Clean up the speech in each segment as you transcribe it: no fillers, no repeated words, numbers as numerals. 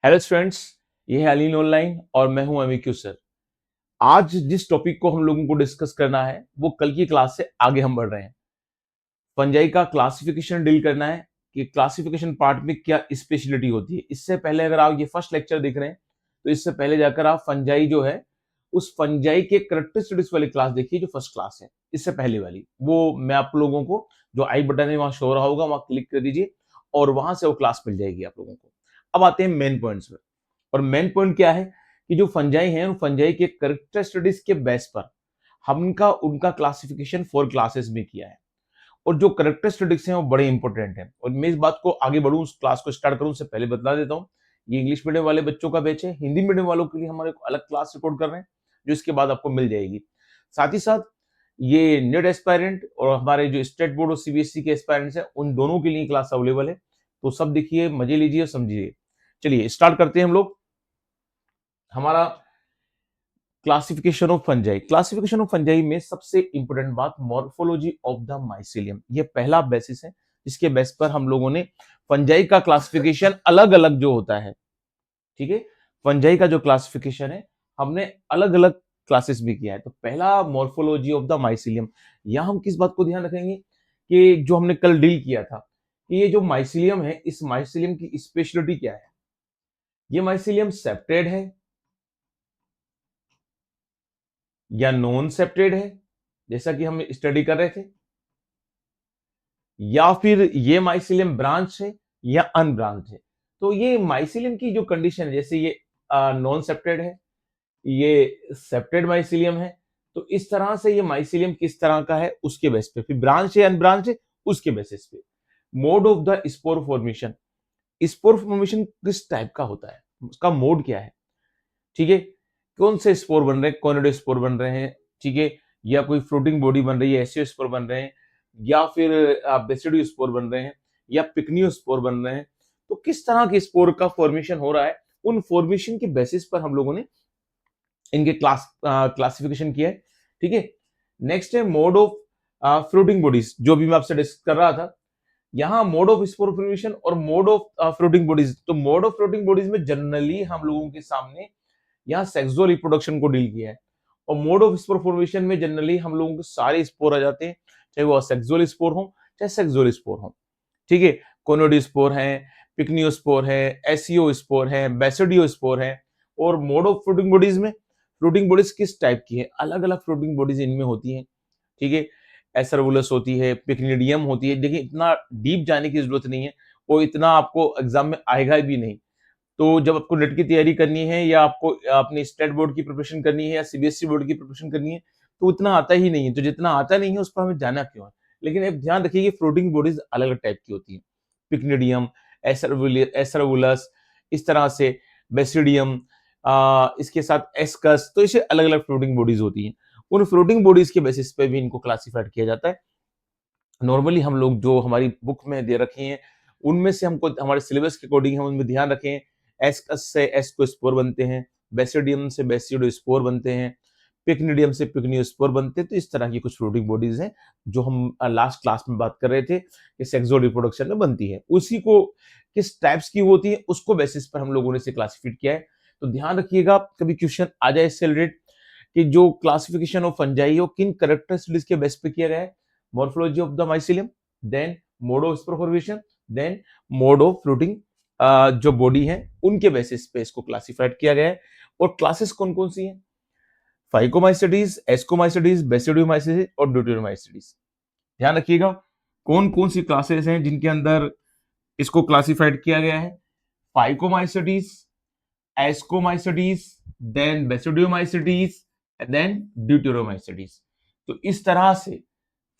Hello students, ये है Aleen online और मैं हूं अमिक्यू सर। आज जिस टॉपिक को हम लोगों को डिस्कस करना है वो कल की क्लास से आगे हम बढ़ रहे हैं। फंजाई का क्लासिफिकेशन डील करना है कि क्लासिफिकेशन पार्ट में क्या स्पेशलिटी होती है। इससे पहले अगर आप ये फर्स्ट लेक्चर देख रहे हैं तो इससे पहले जाकर आप फंजाई जो है उस फंजाई के करेक्टरिस्टिक्स वाली क्लास देखिए जो फर्स्ट क्लास है, इससे पहले वाली। वो मैं आप लोगों को जो आई बटन है वहां शो रहा होगा, वहां क्लिक कर दीजिए और वहां से वो क्लास मिल जाएगी आप लोगों को। अब आते हैं मेन पॉइंट्स में। और मेन पॉइंट क्या है कि जो फंजाई हैं उन फंजाई के करेक्टरिस्टिक्स के बेस पर हमका उनका क्लासिफिकेशन 4 क्लासेस में किया है। और जो करेक्टरिस्टिक्स हैं वो बड़े इंपॉर्टेंट हैं। और मैं इस बात को आगे बढ़ूं, उस क्लास को स्टार्ट करूं उससे पहले बता देता हूं, ये इंग्लिश मीडियम वाले बच्चों का बैच है। हिंदी मीडियम वालों के लिए हमारे अलग क्लास रिकॉर्ड कर रहे हैं जो इसके बाद आपको मिल जाएगी। साथ ही साथ ये नेट एस्पायरेंट और हमारे जो स्टेट बोर्ड और सीबीएसई के एस्पायरेंट्स हैं उन दोनों के लिए क्लास अवेलेबल है। तो सब देखिए, मजे लीजिए, समझिए। चलिए स्टार्ट करते हैं हम लोग हमारा classification of fungi. Classification of fungi में सबसे इंपॉर्टेंट बात मॉर्फोलॉजी ऑफ द माइसीलियम। ये पहला बेसिस है जिसके बेस पर हम लोगों ने फंजाई का क्लासिफिकेशन अलग अलग जो होता है, ठीक है, फंजाई का जो क्लासिफिकेशन है हमने अलग अलग क्लासेस भी किया है। तो पहला मॉर्फोलॉजी ऑफ द माइसीलियम। यहां हम किस बात को ध्यान रखेंगे कि जो हमने कल डील किया था कि ये जो माइसीलियम है, इस माइसीलियम की स्पेशलिटी क्या है। ये माइसीलियम सेप्टेड है या नॉन सेप्टेड है, जैसा कि हम स्टडी कर रहे थे, या फिर ये माइसिलियम ब्रांच है या अनब्रांच है। तो ये माइसिलियम की जो कंडीशन है, जैसे ये नॉन सेप्टेड है, ये सेप्टेड माइसिलियम है, तो इस तरह से ये माइसिलियम किस तरह का है उसके बेस पे, फिर ब्रांच है अनब्रांच है उसके बेसिस पे। Mode of the spore formation. Spore formation किस टाइप का होता है, उसका मोड क्या है, ठीक है, कौन से स्पोर बन रहे हैं, कॉर्नेडो स्पोर बन रहे हैं, ठीक है, या कोई फ्लोटिंग बॉडी बन रही है, एसियो स्पोर बन रहे हैं, या फिर बेसिडियो स्पोर बन रहे हैं, या पिकनियो स्पोर बन रहे हैं। तो किस तरह के स्पोर का फॉर्मेशन हो रहा है, उन फॉर्मेशन के बेसिस पर हम लोगों ने इनके क्लासिफिकेशन किया है, ठीक है। नेक्स्ट है मोड ऑफ फ्लोटिंग बॉडीज, जो भी मैं आपसे डिस्कस कर रहा था। यहाँ मोड ऑफ स्पोर फॉर्मेशन और मोड ऑफ फ्लोटिंग बॉडीज। तो मोड ऑफ फ्लोटिंग बॉडीज में जनरली हम लोगों के सामने यहाँ सेक्सुअल रिप्रोडक्शन को डील किया है। और मोड ऑफ स्पोर फॉर्मेशन में जनरली हम लोगों के सारे स्पोर आ जाते हैं, चाहे वो सेक्सुअल स्पोर हो चाहे सेक्सुअल स्पोर हो, ठीक है। कोनोडी स्पोर है, पिकनियो स्पोर है, एसियो स्पोर है, बेसिडियो स्पोर है। और मोड ऑफ फ्लोटिंग बॉडीज में फ्लोटिंग बॉडीज किस टाइप की है, अलग अलग फ्लोटिंग बॉडीज इनमें होती हैं, ठीक है। एसरवुलस होती है, पिक्निडियम होती है। देखिए इतना डीप जाने की जरूरत नहीं है, वो इतना आपको एग्जाम में आएगा भी नहीं। तो जब आपको नेट की तैयारी करनी है या आपको अपने स्टेट बोर्ड की प्रिपरेशन करनी है या सीबीएसई बोर्ड की प्रिपरेशन करनी है तो उतना आता ही नहीं है। तो जितना आता नहीं है उस पर हमें जाना क्यों है। लेकिन एक ध्यान रखिए कि फ्लोटिंग बॉडीज अलग अलग टाइप की होती है। पिक्निडियम, एसरवुलस, इस तरह से बेसिडियम, इसके साथ एस्कस, तो इसे अलग अलग फ्लोटिंग बॉडीज होती हैं। उन फ्लोटिंग बॉडीज के बेसिस पे भी इनको क्लासिफाइड किया जाता है। नॉर्मली हम लोग जो हमारी बुक में दे रखे हैं उनमें से हमको हमारे सिलेबस के अकॉर्डिंग हम उनमें ध्यान रखें। एस्कस से एस्को स्पोर बनते हैं, बेसिडियम से बेसिडो स्पोर बनते हैं, पिक्निडियम से पिक्नियो स्पोर बनते हैं। तो इस तरह की कुछ फ्लोटिंग बॉडीज हैं जो हम लास्ट क्लास में बात कर रहे थे कि सेक्सुअल रिप्रोडक्शन में बनती है। उसी को किस टाइप्स की होती है उसको बेसिस पर हम लोगों ने इसे क्लासिफाइड किया है। तो ध्यान रखिएगा कभी क्वेश्चन आ जाए इससे रिलेटेड कि जो क्लासिफिकेशन ऑफ फंजाई हो किन कैरेक्टरिस्टिक्स के बेस पे किया गया है। morphology of the mycelium, then mode of spore formation, then mode of fruiting, जो बॉडी है उनके बेसिस पे इसको क्लासिफाइड किया गया है। और क्लासेस कौन कौन सी हैं, फाइकोमाइसिटीज, एस्कोमाइसिटीज, बेसिडियोमाइसिटीज और ड्यूटेरोमाइसिटीज। ध्यान रखिएगा कौन कौन सी क्लासेस हैं जिनके अंदर इसको क्लासिफाइड किया गया है। Phycomycetes, ascomycetes, then basidiomycetes, then deuteromycetes. तो इस तरह से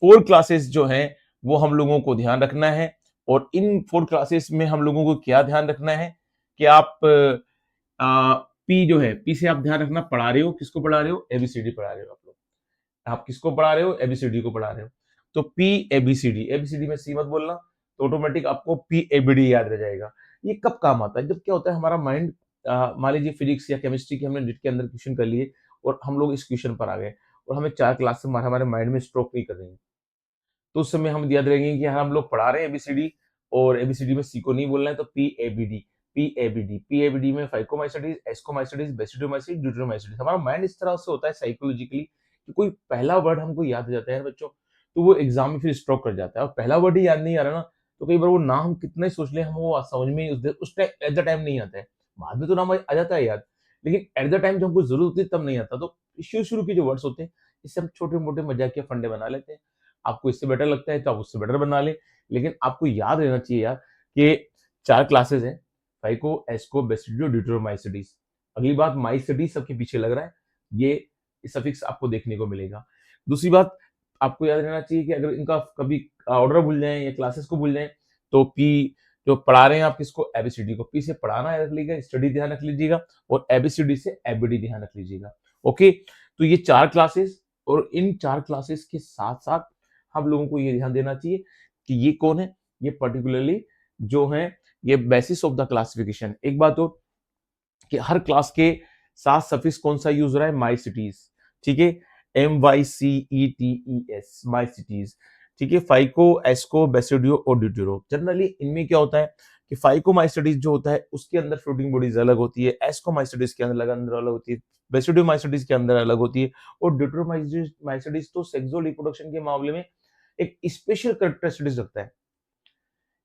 4 क्लासेस जो हैं वो हम लोगों को ध्यान रखना है। और इन 4 क्लासेस में हम लोगों को क्या ध्यान रखना है कि आप पी जो है, पी से आप ध्यान रखना पढ़ा रहे हो, किसको पढ़ा रहे हो, एबीसीडी पढ़ा रहे हो आप लोग। आप किसको पढ़ा रहे हो, एबीसीडी को पढ़ा रहे हो। तो पी एबीसीडी, एबीसीडी में सी मत बोलना, तो ऑटोमेटिक आपको पी एबीडी याद रह जाएगा। ये कब काम आता है, जब क्या होता है हमारा माइंड, मान लीजिए फिजिक्स या केमिस्ट्री की हमने नेट के अंदर क्वेश्चन कर लिए और हम लोग इस क्वेश्चन पर आ गए और हमें 4 क्लास से हमारे माइंड में स्ट्रोक नहीं कर रही है। तो उस समय हम याद रखेंगे कि हम लोग पढ़ा रहे हैं एबीसीडी और एबीसीडी में सी को नहीं बोलना है, तो पी एबीडी, पीएबीडी में फाइकोमाइसिटीज, एस्कोमाइसिटीज, बेसिडोमाइसिटीज, ड्यूटेरोमाइसिटीज। हमारा माइंड इस तरह से होता है साइकोलॉजिकली कि कोई पहला वर्ड हमको याद हो जाता है बच्चों, तो वो एग्जाम में फिर स्ट्रोक कर जाता है। और पहला वर्ड ही याद नहीं आ रहा ना, तो कई बार वो नाम कितना ही सोच ले हम, वो समझ में उस टाइम एट द टाइम नहीं आता है। बाद में तो नाम आ जाता है याद, लेकिन एट द टाइम जब हमको जरूरत होती है तब नहीं आता। तो शुरू शुरू के जो वर्ड्स होते हैं, इससे हम छोटे मोटे मजाकिया फंडे बना लेते हैं। आपको इससे बेटर लगता है तो आप उससे बेटर बना ले, लेकिन आपको याद रहना चाहिए यार कि 4 क्लासेस हैं, फाइको, एस्को, बेसिडो, ड्यूटेरोमाइसिटीज। अगली बात, माइसिटीज सबके पीछे लग रहा है, ये सफिक्स आपको देखने को मिलेगा। दूसरी बात, आपको याद रहना चाहिए कि अगर इनका कभी ऑर्डर भूल जाएं या क्लासेस को भूल जाएं, तो पी जो पढ़ा रहे हैं आप किसको, एबीसीडी को, पी से पढ़ाना रख लीजिएगा, स्टडी ध्यान रख लीजिएगा, और एबीसीडी से एबीडी ध्यान रख लीजिएगा। ओके, तो ये 4 क्लासेस, और इन 4 क्लासेस के साथ साथ हम लोगों को ये ध्यान देना चाहिए कि ये कौन है, ये पर्टिकुलरली जो है ये बेसिस ऑफ द क्लासिफिकेशन। एक बात तो कि हर क्लास के साथ सफिक्स कौन सा यूज हो रहा है, माई सिटीज, ठीक है, MYCETES, माई सिटीज, ठीक है। फाइको, एस्को, बेसिडियो और ड्यूटेरो, जनरली इनमें क्या होता है कि फाइको माइसिटीज जो होता है उसके अंदर फ्लोटिंग बॉडीज अलग होती है, एस्को माइसिटीज के अंदर अलग होती है, बेसिडियो माइसिटीज के अंदर अलग होती है, और ड्यूटेरो माइसिटीज तो सेक्सुअल रिप्रोडक्शन के मामले में एक स्पेशल कैरेक्टरिस्टिक्स रखता है,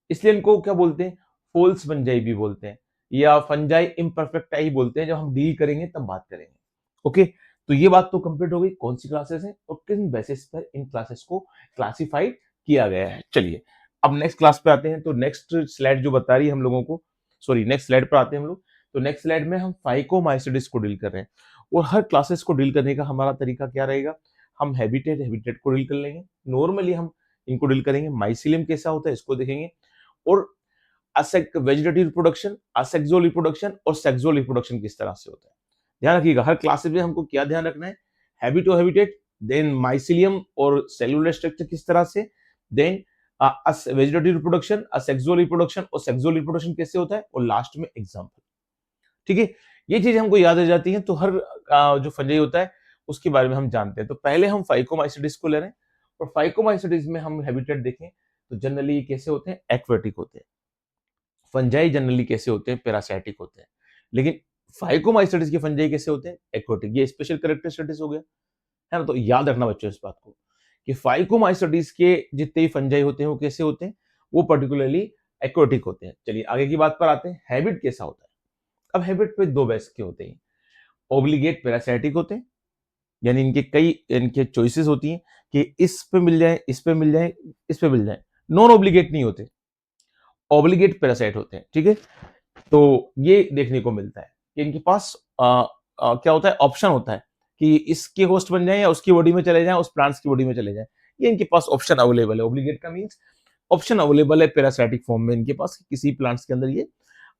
इसलिए इनको क्या बोलते हैं, फोल्स फंजाई भी बोलते हैं, या फंजाई इम्परफेक्टाई बोलते हैं। जब हम डील करेंगे तब बात करेंगे। ओके, तो ये बात तो कंप्लीट हो गई, कौन सी क्लासेस हैं और किन बेसिस पर इन क्लासेस को क्लासिफाइड किया गया है। चलिए अब नेक्स्ट क्लास पे आते हैं। तो नेक्स्ट स्लाइड जो बता रही है हम लोगों को, सॉरी नेक्स्ट स्लाइड पर आते हैं हम लोग। तो नेक्स्ट स्लाइड में हम फाइकोमाइसिटिस को डील कर रहे हैं, और हर क्लासेस को डील करने का हमारा तरीका क्या रहेगा, हम हैबिटेट को डील कर लेंगे। नॉर्मली हम इनको डील करेंगे, माइसिलियम कैसा होता है इसको देखेंगे, और वेजिटेटिव रिप्रोडक्शन, असेक्सुअल रिप्रोडक्शन और सेक्सुअल रिप्रोडक्शन किस तरह से होता है। ध्यान रखिएगा हर क्लासेस में हमको क्या ध्यान रखना है, हैबिट और हैबिटेट, देन माइसिलियम और सेलुलर स्ट्रक्चर किस तरह से, then vegetative reproduction, asexual reproduction और सेक्सुअल रिप्रोडक्शन कैसे होता है, और लास्ट में एग्जांपल। ठीक है, ये चीज हमको याद रह जाती है, तो हर जो फंजाई होता है उसके बारे में हम जानते हैं। तो पहले हम फाइकोमाइसिटिस को ले रहे हैं, और फाइकोमाइसिटिस में हम हैबिटेट देखें तो जनरली ये कैसे होते हैं, एक्वेटिक होते हैं। फंजाई जनरली कैसे होते हैं, पैरासाइटिक होते हैं, लेकिन फाइकोमाइसिटिस के फंजाई कैसे होते हैं, एक्वेटिक। ये स्पेशल कैरेक्टरिस्टिक्स हो गया, है ना। तो याद रखना बच्चों इस बात को कि फाइकोमाइसिटिस के जितने भी फंजाई होते हैं वो कैसे होते हैं, वो पर्टिकुलरली एक्वेटिक होते हैं। चलिए आगे की बात पर आते हैं, हैबिट कैसा होता है। अब हैबिट पे दो बेस के होते हैं, ओब्लिगेट पैरासाइटिक होते हैं, यानी इनके चॉइसेस होती हैं कि इस पे मिल जाए, इस पे मिल जाए, इस पे मिल जाए। नॉन ओब्लिगेट नहीं होते, ओब्लिगेट पैरासाइट होते हैं। ठीक है, तो ये देखने को मिलता है कि इनके पास क्या होता है, ऑप्शन होता है कि इसके होस्ट बन जाए या उसकी बॉडी में चले जाएं, उस प्लांट्स की बॉडी में चले जाएं। ये इनके पास ऑप्शन अवेलेबल है। ओब्लिगेट का मींस ऑप्शन अवेलेबल है पैरासाइटिक फॉर्म में इनके पास, किसी प्लांट्स के अंदर ये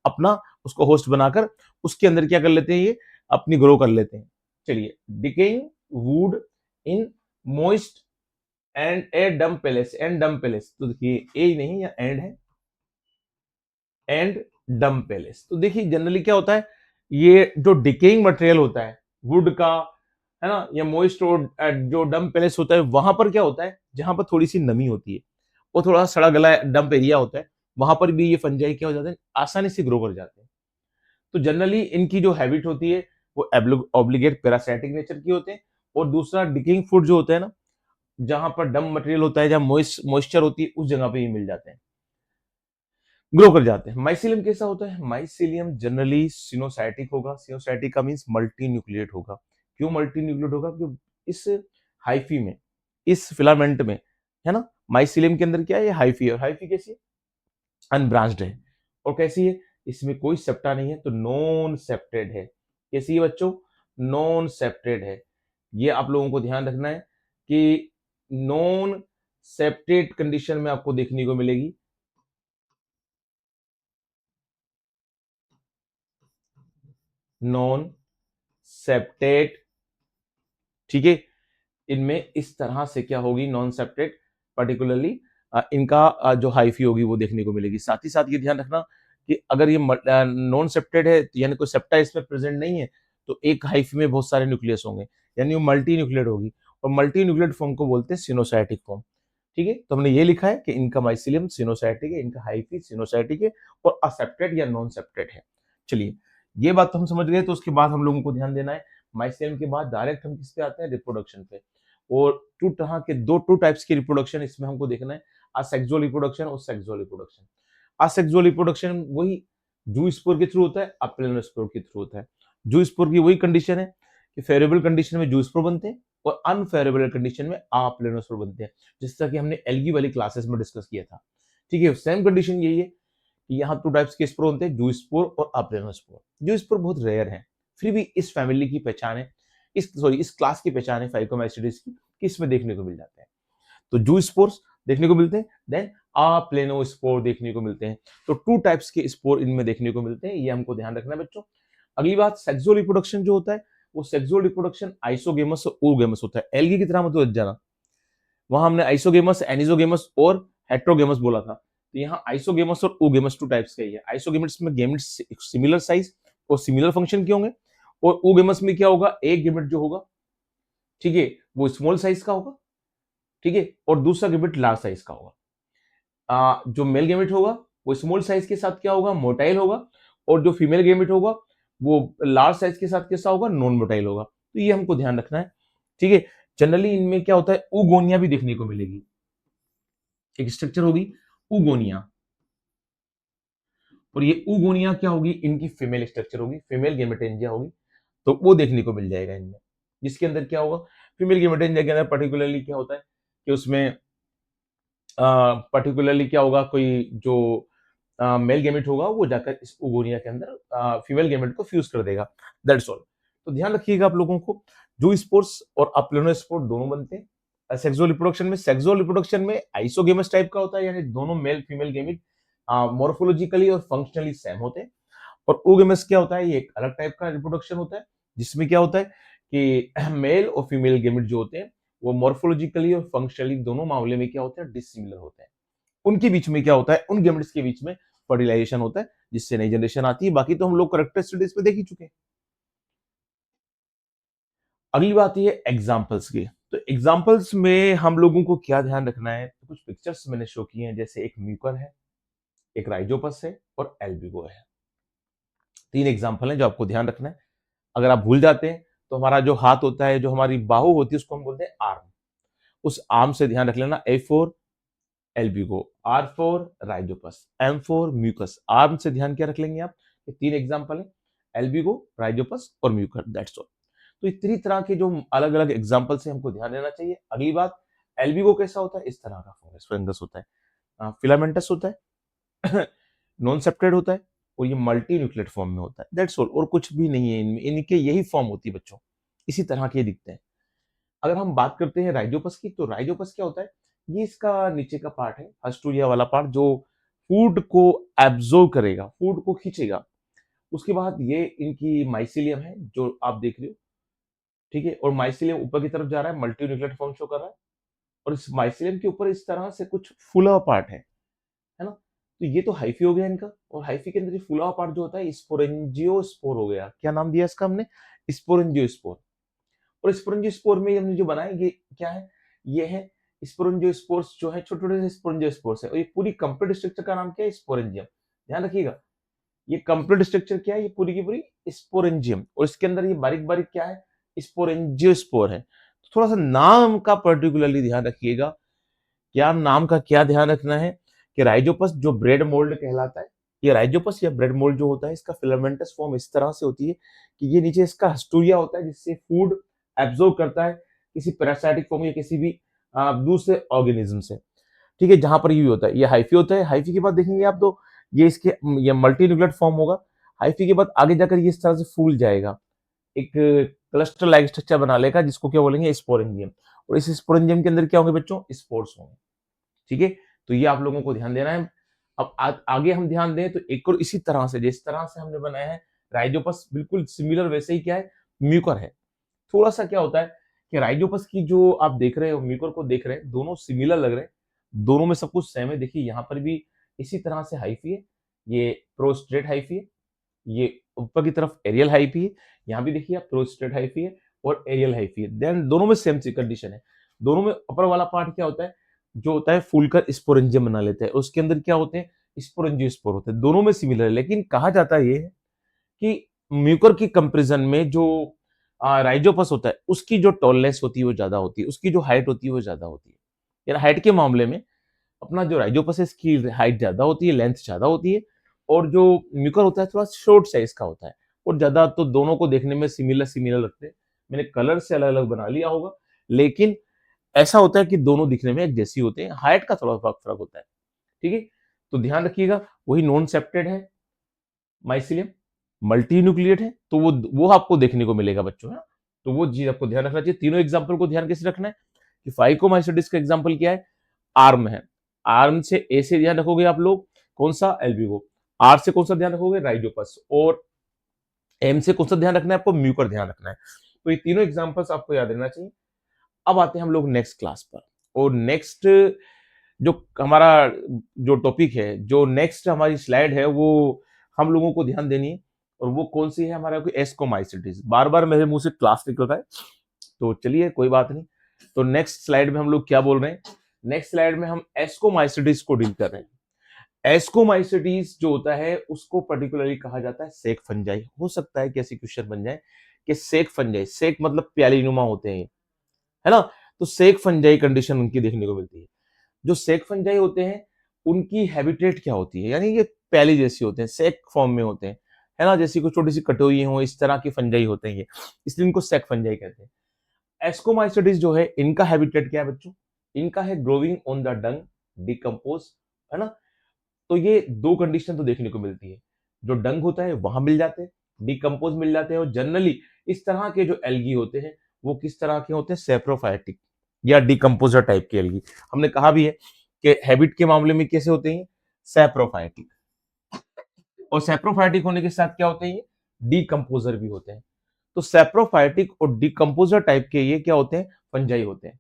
अपना उसको होस्ट बनाकर उसके अंदर क्या कर लेते हैं, ये अपनी ग्रो कर लेते हैं। चलिए, decaying wood in moist and a damp place, and damp place, तो देखिए ए नहीं या एंड है, एंड डम्प पैलेस। तो देखिए जनरली क्या होता है, ये जो डिकेइंग मटेरियल होता है वुड का, है ना, या मोइस्ट और जो डम्प पैलेस होता है, वहां पर क्या होता है, जहां पर थोड़ी सी नमी होती है, वो थोड़ा सड़ा गला डंप एरिया होता है, वहां पर भी ये फंजाई क्या हो जाते हैं, आसानी से ग्रो कर जाते हैं। तो जनरली इनकी जो हैबिट होती है वो ऑब्लिगेट पैरासाइटिक नेचर की होते हैं, और दूसरा डिकेइंग फूड जो होता है ना, जहां पर डम मटेरियल होता है, जहां मॉइस्चर होती है, उस जगह पे ये मिल जाते हैं, ग्रो कर जाते हैं। माइसिलियम कैसा होता है, माइसिलियम जनरली सिनोसाइटिक होगा। सिनोसाइटिक का मींस मल्टी न्यूक्लिएट होगा। क्यों मल्टी न्यूक्लिएट होगा, क्योंकि इस हाइफी में, इस फिलामेंट में, है ना, माइसिलियम के अंदर क्या है, ये हाइफी है, और हाइफी कैसी है, अनब्रांच्ड है। और कैसी है, इसमें कोई सेप्टा नहीं है, तो नॉन सेप्टेड है। कैसी है बच्चों, नॉन सेप्टेड है। ये आप लोगों को ध्यान रखना है कि नॉन सेप्टेड कंडीशन में आपको देखने को मिलेगी। नॉन सेप्टेड, ठीक है, इनमें इस तरह से क्या होगी, नॉन सेप्टेड, पर्टिकुलरली इनका जो हाइफी होगी वो देखने को मिलेगी। साथ ही साथ ये ध्यान रखना कि अगर ये नॉन सेप्टेड है, यानी कोई सेप्टा इसमें प्रेजेंट नहीं है, तो एक हाइफी में बहुत सारे न्यूक्लियस होंगे, यानी वो मल्टी न्यूक्लियड होगी, और मल्टी न्यूक्लियड फॉर्म को बोलते हैं सिनोसाइटिक फॉर्म। ठीक है, तो हमने ये लिखा है कि इनका माइसिलियम सिनोसाइटिक है, इनका हाइफी सिनोसाइटिक है और असेप्टेड या नॉन सेप्टेड है। चलिए, ये बात तो हम समझ गए। तो उसके बाद हम लोगों को ध्यान देना है, माइसिलियम के बाद डायरेक्ट हम किस पे आते हैं, रिप्रोडक्शन पे। और टू टाइप्स की रिप्रोडक्शन इसमें हमको देखना है, असेक्सुअल रिप्रोडक्शन और सेक्सुअल रिप्रोडक्शन। असेक्सुअल रिप्रोडक्शन वही जूस्पोर के थ्रू होता है, अप्लेनोस्पोर के थ्रू होता है। जूस्पोर की वही कंडीशन है कि फेवरेबल कंडीशन में जूस्पोर बनते हैं और अनफेवरेबल कंडीशन में अप्लेनोस्पोर बनते हैं, जिस तरह कि हमने एल्गी वाली क्लासेस में डिस्कस किया था। ठीक है, सेम कंडीशन यही है कि यहाँ टू टाइप्स के स्पोर होते हैं, जूस्पोर और अप्लेनोस्पोर। जूस्पोर बहुत रेयर है, फिर भी इस फैमिली की पहचान है, इस क्लास की पहचान है फाइकोमाइसीडिस की, कि इसमें देखने को मिल जाते हैं। तो जूस्पोर्स देखने को मिलते हैं, देन अप्लेनोस्पोर देखने को मिलते हैं। तो टू टाइप्स के स्पोर इनमें देखने को मिलते हैं, ये हमको ध्यान रखना है बच्चों। अगली बात, सेक्सुअल रिप्रोडक्शन जो होता है, वो सेक्सुअल रिप्रोडक्शन आइसोगेमस और ओगेमस होता है। एल्गी की तरह मत लग जाना, वहां हमने आइसोगेमस, एनिसोगेमस और हेट्रोगेमस बोला था। तो यहाँ आइसोगेमस और ओगेमस टू टाइप्स का ही है। आइसोगेमस में गेमेट्स सिमिलर साइज और सिमिलर फंक्शन के होंगे, और ओगेमस में क्या होगा, एक गेमेट जो होगा, ठीक है, वो स्मॉल साइज का होगा, ठीक है, और दूसरा गेमेट लार्ज साइज का होगा। जो मेल गेमेट होगा वो स्मॉल साइज के साथ क्या होगा, मोटाइल होगा, और जो फीमेल गेमेट होगा वो लार्ज साइज के साथ कैसा होगा, नॉन मोटाइल होगा। तो ये हमको ध्यान रखना है, ठीक है। जनरली इनमें क्या होता है, उगोनिया भी देखने को मिलेगी, एक स्ट्रक्चर होगी उगोनिया, और ये उगोनिया क्या होगी, इनकी फीमेल स्ट्रक्चर होगी, फीमेल गेमेटेंजिया होगी, तो वो देखने को मिल जाएगा इनमें। जिसके अंदर क्या होगा, फीमेल गेमेटेंजिया के अंदर पर्टिकुलरली क्या होता है कि उसमें पर्टिकुलरली क्या होगा, कोई जो मेल गेमेट होगा वो जाकर इस ओगोनिया के अंदर फीमेल गेमेट को फ्यूज कर देगा, दैट्स ऑल। तो ध्यान रखिएगा आप लोगों को, जो स्पोर्स और अप्लेनोस्पोर दोनों बनते हैं। सेक्सुअल रिप्रोडक्शन में आइसोगेमस टाइप का होता है, यानी दोनों मेल फीमेल गेमेट मॉर्फोलॉजिकली और फंक्शनली सेम होते हैं। और ओगेमस क्या होता है, ये एक अलग टाइप का रिप्रोडक्शन होता है, जिसमें क्या होता है कि मेल और फीमेल गेमेट जो होते हैं वो मॉर्फोलॉजिकली और फंक्शनली दोनों मामले में क्या होते हैं, डिसिमिलर होते हैं। उनके बीच में क्या होता है, उन गेमेट्स के बीच में फर्टिलाइजेशन होता है, जिससे नई जनरेशन आती है। बाकी तो हम लोग करेक्टर स्टडीज में देख ही चुके हैं। अगली बात ये एग्जाम्पल्स की। तो एग्जाम्पल्स में हम लोगों को क्या ध्यान रखना है, तो कुछ पिक्चर्स मैंने शो की हैं, जैसे एक म्यूकर है, एक राइजोपस है और एल्बिगो है। तीन एग्जाम्पल हैं जो आपको ध्यान रखना है। अगर आप भूल जाते हैं तो हमारा जो हाथ होता है, जो हमारी बाहु होती है, उसको हम बोलते हैं आर्म। उस आर्म से ध्यान रख लेना, A4 Albugo, R4 Rhizopus, M4 mucus. Arm से ध्यान क्या रख लेंगे आप, ये तीन एग्जांपल है, एल्बिगो, राइजोपस और म्यूकर, दैट्स ऑल। तो इतनी तरह के जो अलग अलग एग्जांपल से हमको ध्यान देना चाहिए। अगली बात, एल्बिगो कैसा होता है, इस तरह का फंगस होता है, फिलामेंटस होता है, नॉन सेप्टेड होता है, और ये मल्टी न्यूक्लिएट फॉर्म में होता है, दैट्स ऑल। और कुछ भी नहीं है इनमें, इनके यही फॉर्म होती है बच्चों, इसी तरह के दिखते हैं। अगर हम बात करते हैं राइजोपस की, तो राइजोपस क्या होता है, ये इसका नीचे का पार्ट है, हस्टूरिया वाला पार्ट, जो फूड को एब्जॉर्ब करेगा, फूड को खींचेगा। उसके बाद ये इनकी माइसिलियम है जो आप देख रहे हो, ठीक है, और माइसिलियम ऊपर की तरफ जा रहा है, मल्टी न्यूक्लिएट फॉर्म शो कर रहा है, और इस माइसिलियम के ऊपर इस तरह से कुछ फूला हुआ पार्ट है ना। तो ये तो हाइफी हो गया इनका, और हाइफी के अंदर ये फूला हुआ पार्ट जो होता है स्पोरेंजियोस्पोर हो गया। क्या नाम दिया इसका हमने, स्पोरेंजियोस्पोर। और स्पोरेंजियोस्पोर में हमने जो बनाया ये क्या है, ये है स्पोरेंजियोस्पोर्स, जो है छोटे छोटे से स्पोरेंजियोस्पोर्स है, और ये पूरी कंप्लीट स्ट्रक्चर का नाम क्या है, स्पोरेंजियम। ध्यान रखिएगा, ये कंप्लीट स्ट्रक्चर क्या है, ये पूरी की पूरी स्पोरेंजियम, और इसके अंदर ये बारीक बारीक क्या है, स्पोरेंजियोस्पोर है। तो थोड़ा सा नाम का पर्टिकुलरली ध्यान रखिएगा, क्या नाम का क्या ध्यान रखना है कि राइजोपस जो ब्रेड मोल्ड कहलाता है, ये राइजोपस या ब्रेड मोल्ड जो होता है, इसका फिलामेंटस फॉर्म इस तरह से होती है कि ये नीचे इसका हस्टूरिया होता है, जिससे फूड एब्जॉर्ब करता है किसी पैरासाइटिक फॉर्म या किसी भी दूसरे ऑर्गेनिज्म से, ठीक है, जहां पर ये होता है। ये हाइफी होता है, हाइफी के बाद देखेंगे आप तो ये इसके ये मल्टी न्यूक्लिएट फॉर्म होगा। हाइफी के बाद आगे जाकर ये इस तरह से फूल जाएगा, एक क्लस्टर लाइक स्ट्रक्चर बना लेगा, जिसको क्या बोलेंगे, स्पोरेंजियम। और इस स्पोरेंजियम के अंदर क्या होंगे बच्चों, स्पोर्स होंगे, ठीक है। तो ये आप लोगों को ध्यान देना है। अब आगे हम ध्यान दें तो एक और इसी तरह से, जिस तरह से हमने बनाया है राइजोपस, बिल्कुल सिमिलर वैसे ही क्या है, म्यूकर है। थोड़ा सा क्या होता है कि राइजोपस की जो आप देख रहे हो, म्यूकर को देख रहे हैं, दोनों सिमिलर लग रहे हैं, दोनों में सब कुछ सेम है। देखिए यहाँ पर भी इसी तरह से हाइफी है, ये प्रोस्ट्रेट हाइफी है, ये ऊपर की तरफ एरियल हाइफी है, यहाँ भी देखिए आप प्रोस्ट्रेट हाइफी है और एरियल हाइफी है। देन दोनों में सेम सी कंडीशन है। दोनों में अपर वाला पार्ट क्या होता है, जो होता है फूलकर स्पोरेंजियम बना लेता है, उसके अंदर क्या होते हैं, स्पोरेंजियोस्पोर होते हैं। दोनों में सिमिलर है, लेकिन कहा जाता है ये है कि म्यूकर की कंपैरिजन में जो राइजोपस होता है उसकी जो टॉलनेस होती है वो ज्यादा होती है, उसकी जो हाइट होती है वो ज्यादा होती है। यानी हाइट के मामले में अपना जो राइजोपस है इसकी हाइट ज्यादा होती है, लेंथ ज्यादा होती है, और जो म्यूकर होता है थोड़ा शॉर्ट साइज का होता है। और ज्यादा तो दोनों को देखने में सिमिलर सिमिलर लगते हैं। मैंने कलर से अलग अलग बना लिया होगा, लेकिन ऐसा होता है कि दोनों दिखने में एक जैसी होते हैं, हाइट का थोड़ा फर्क फर्क होता है। ठीक है, तो ध्यान रखिएगा, वही नॉन सेप्टेड है माइसिलियम, मल्टी न्यूक्लिएट है, तो वो आपको देखने को मिलेगा बच्चों, है ना। तो वो चीज आपको ध्यान रखना चाहिए। तीनों एग्जाम्पल को ध्यान कैसे रखना है कि फाइकोमाइसिटिस का एग्जाम्पल क्या है, आर्म है। आर्म से ए से ध्यान रखोगे आप लोग, कौन सा, एल्ब्यूगो। आर से कौन सा ध्यान रखोगे, राइजोपस। और एम से कौन सा ध्यान रखना है आपको, म्यूकर ध्यान रखना है। तो ये तीनों एग्जाम्पल्स आपको याद रहना चाहिए। अब आते हैं हम लोग नेक्स्ट क्लास पर, और नेक्स्ट जो हमारा जो टॉपिक है, जो नेक्स्ट हमारी स्लाइड है, वो हम लोगों को ध्यान देनी है। और वो कौन सी है, हमारा एस्कोमाइसिटिस। बार बार मेरे मुंह से क्लास निकल रहा है, तो चलिए कोई बात नहीं। तो नेक्स्ट स्लाइड में हम लोग क्या बोल रहे हैं, नेक्स्ट स्लाइड में हम एस्कोमाइसिटिस को डील कर रहे हैं। एस्कोमाइसिटिस जो होता है उसको पर्टिकुलरली कहा जाता है सेक फंजाई। हो सकता है कि ऐसी क्वेश्चन बन जाए कि सेक फंजाई, सेक मतलब प्यालीनुमा होते हैं, है ना। तो सेक फंजाई कंडीशन उनकी देखने को मिलती है। जो सेक फंजाई होते हैं उनकी हैबिटेट क्या होती है, यानी ये प्याली जैसी होते हैं, सेक फॉर्म में होते हैं, है ना, जैसी कोई छोटी सी कटोरी हो, इस तरह की फंजाई होते हैं ये, इसलिए इनको सेक फंजाई कहते हैं। एस्कोमाइसिटिस जो है इनका हैबिटेट क्या है बच्चों, इनका है growing on the Dang, decompose, है ना। तो ये दो कंडीशन तो देखने को मिलती है, जो डंग होता है वहां मिल जाते हैं, डिकम्पोज मिल जाते हैं। और जनरली इस तरह के जो एल्गी होते हैं वो किस तरह के होते हैं, सेप्रोफाइटिक या डिकम्पोजर टाइप के एल्गी। हमने कहा भी है कि हैबिट के मामले में कैसे होते हैं, सेप्रोफाइटिक। और सेप्रोफाइटिक होने के साथ क्या होते हैं, ये डिकम्पोजर भी होते हैं। तो सेप्रोफाइटिक और डिकम्पोजर टाइप के ये क्या होते हैं, फंजाई होते हैं।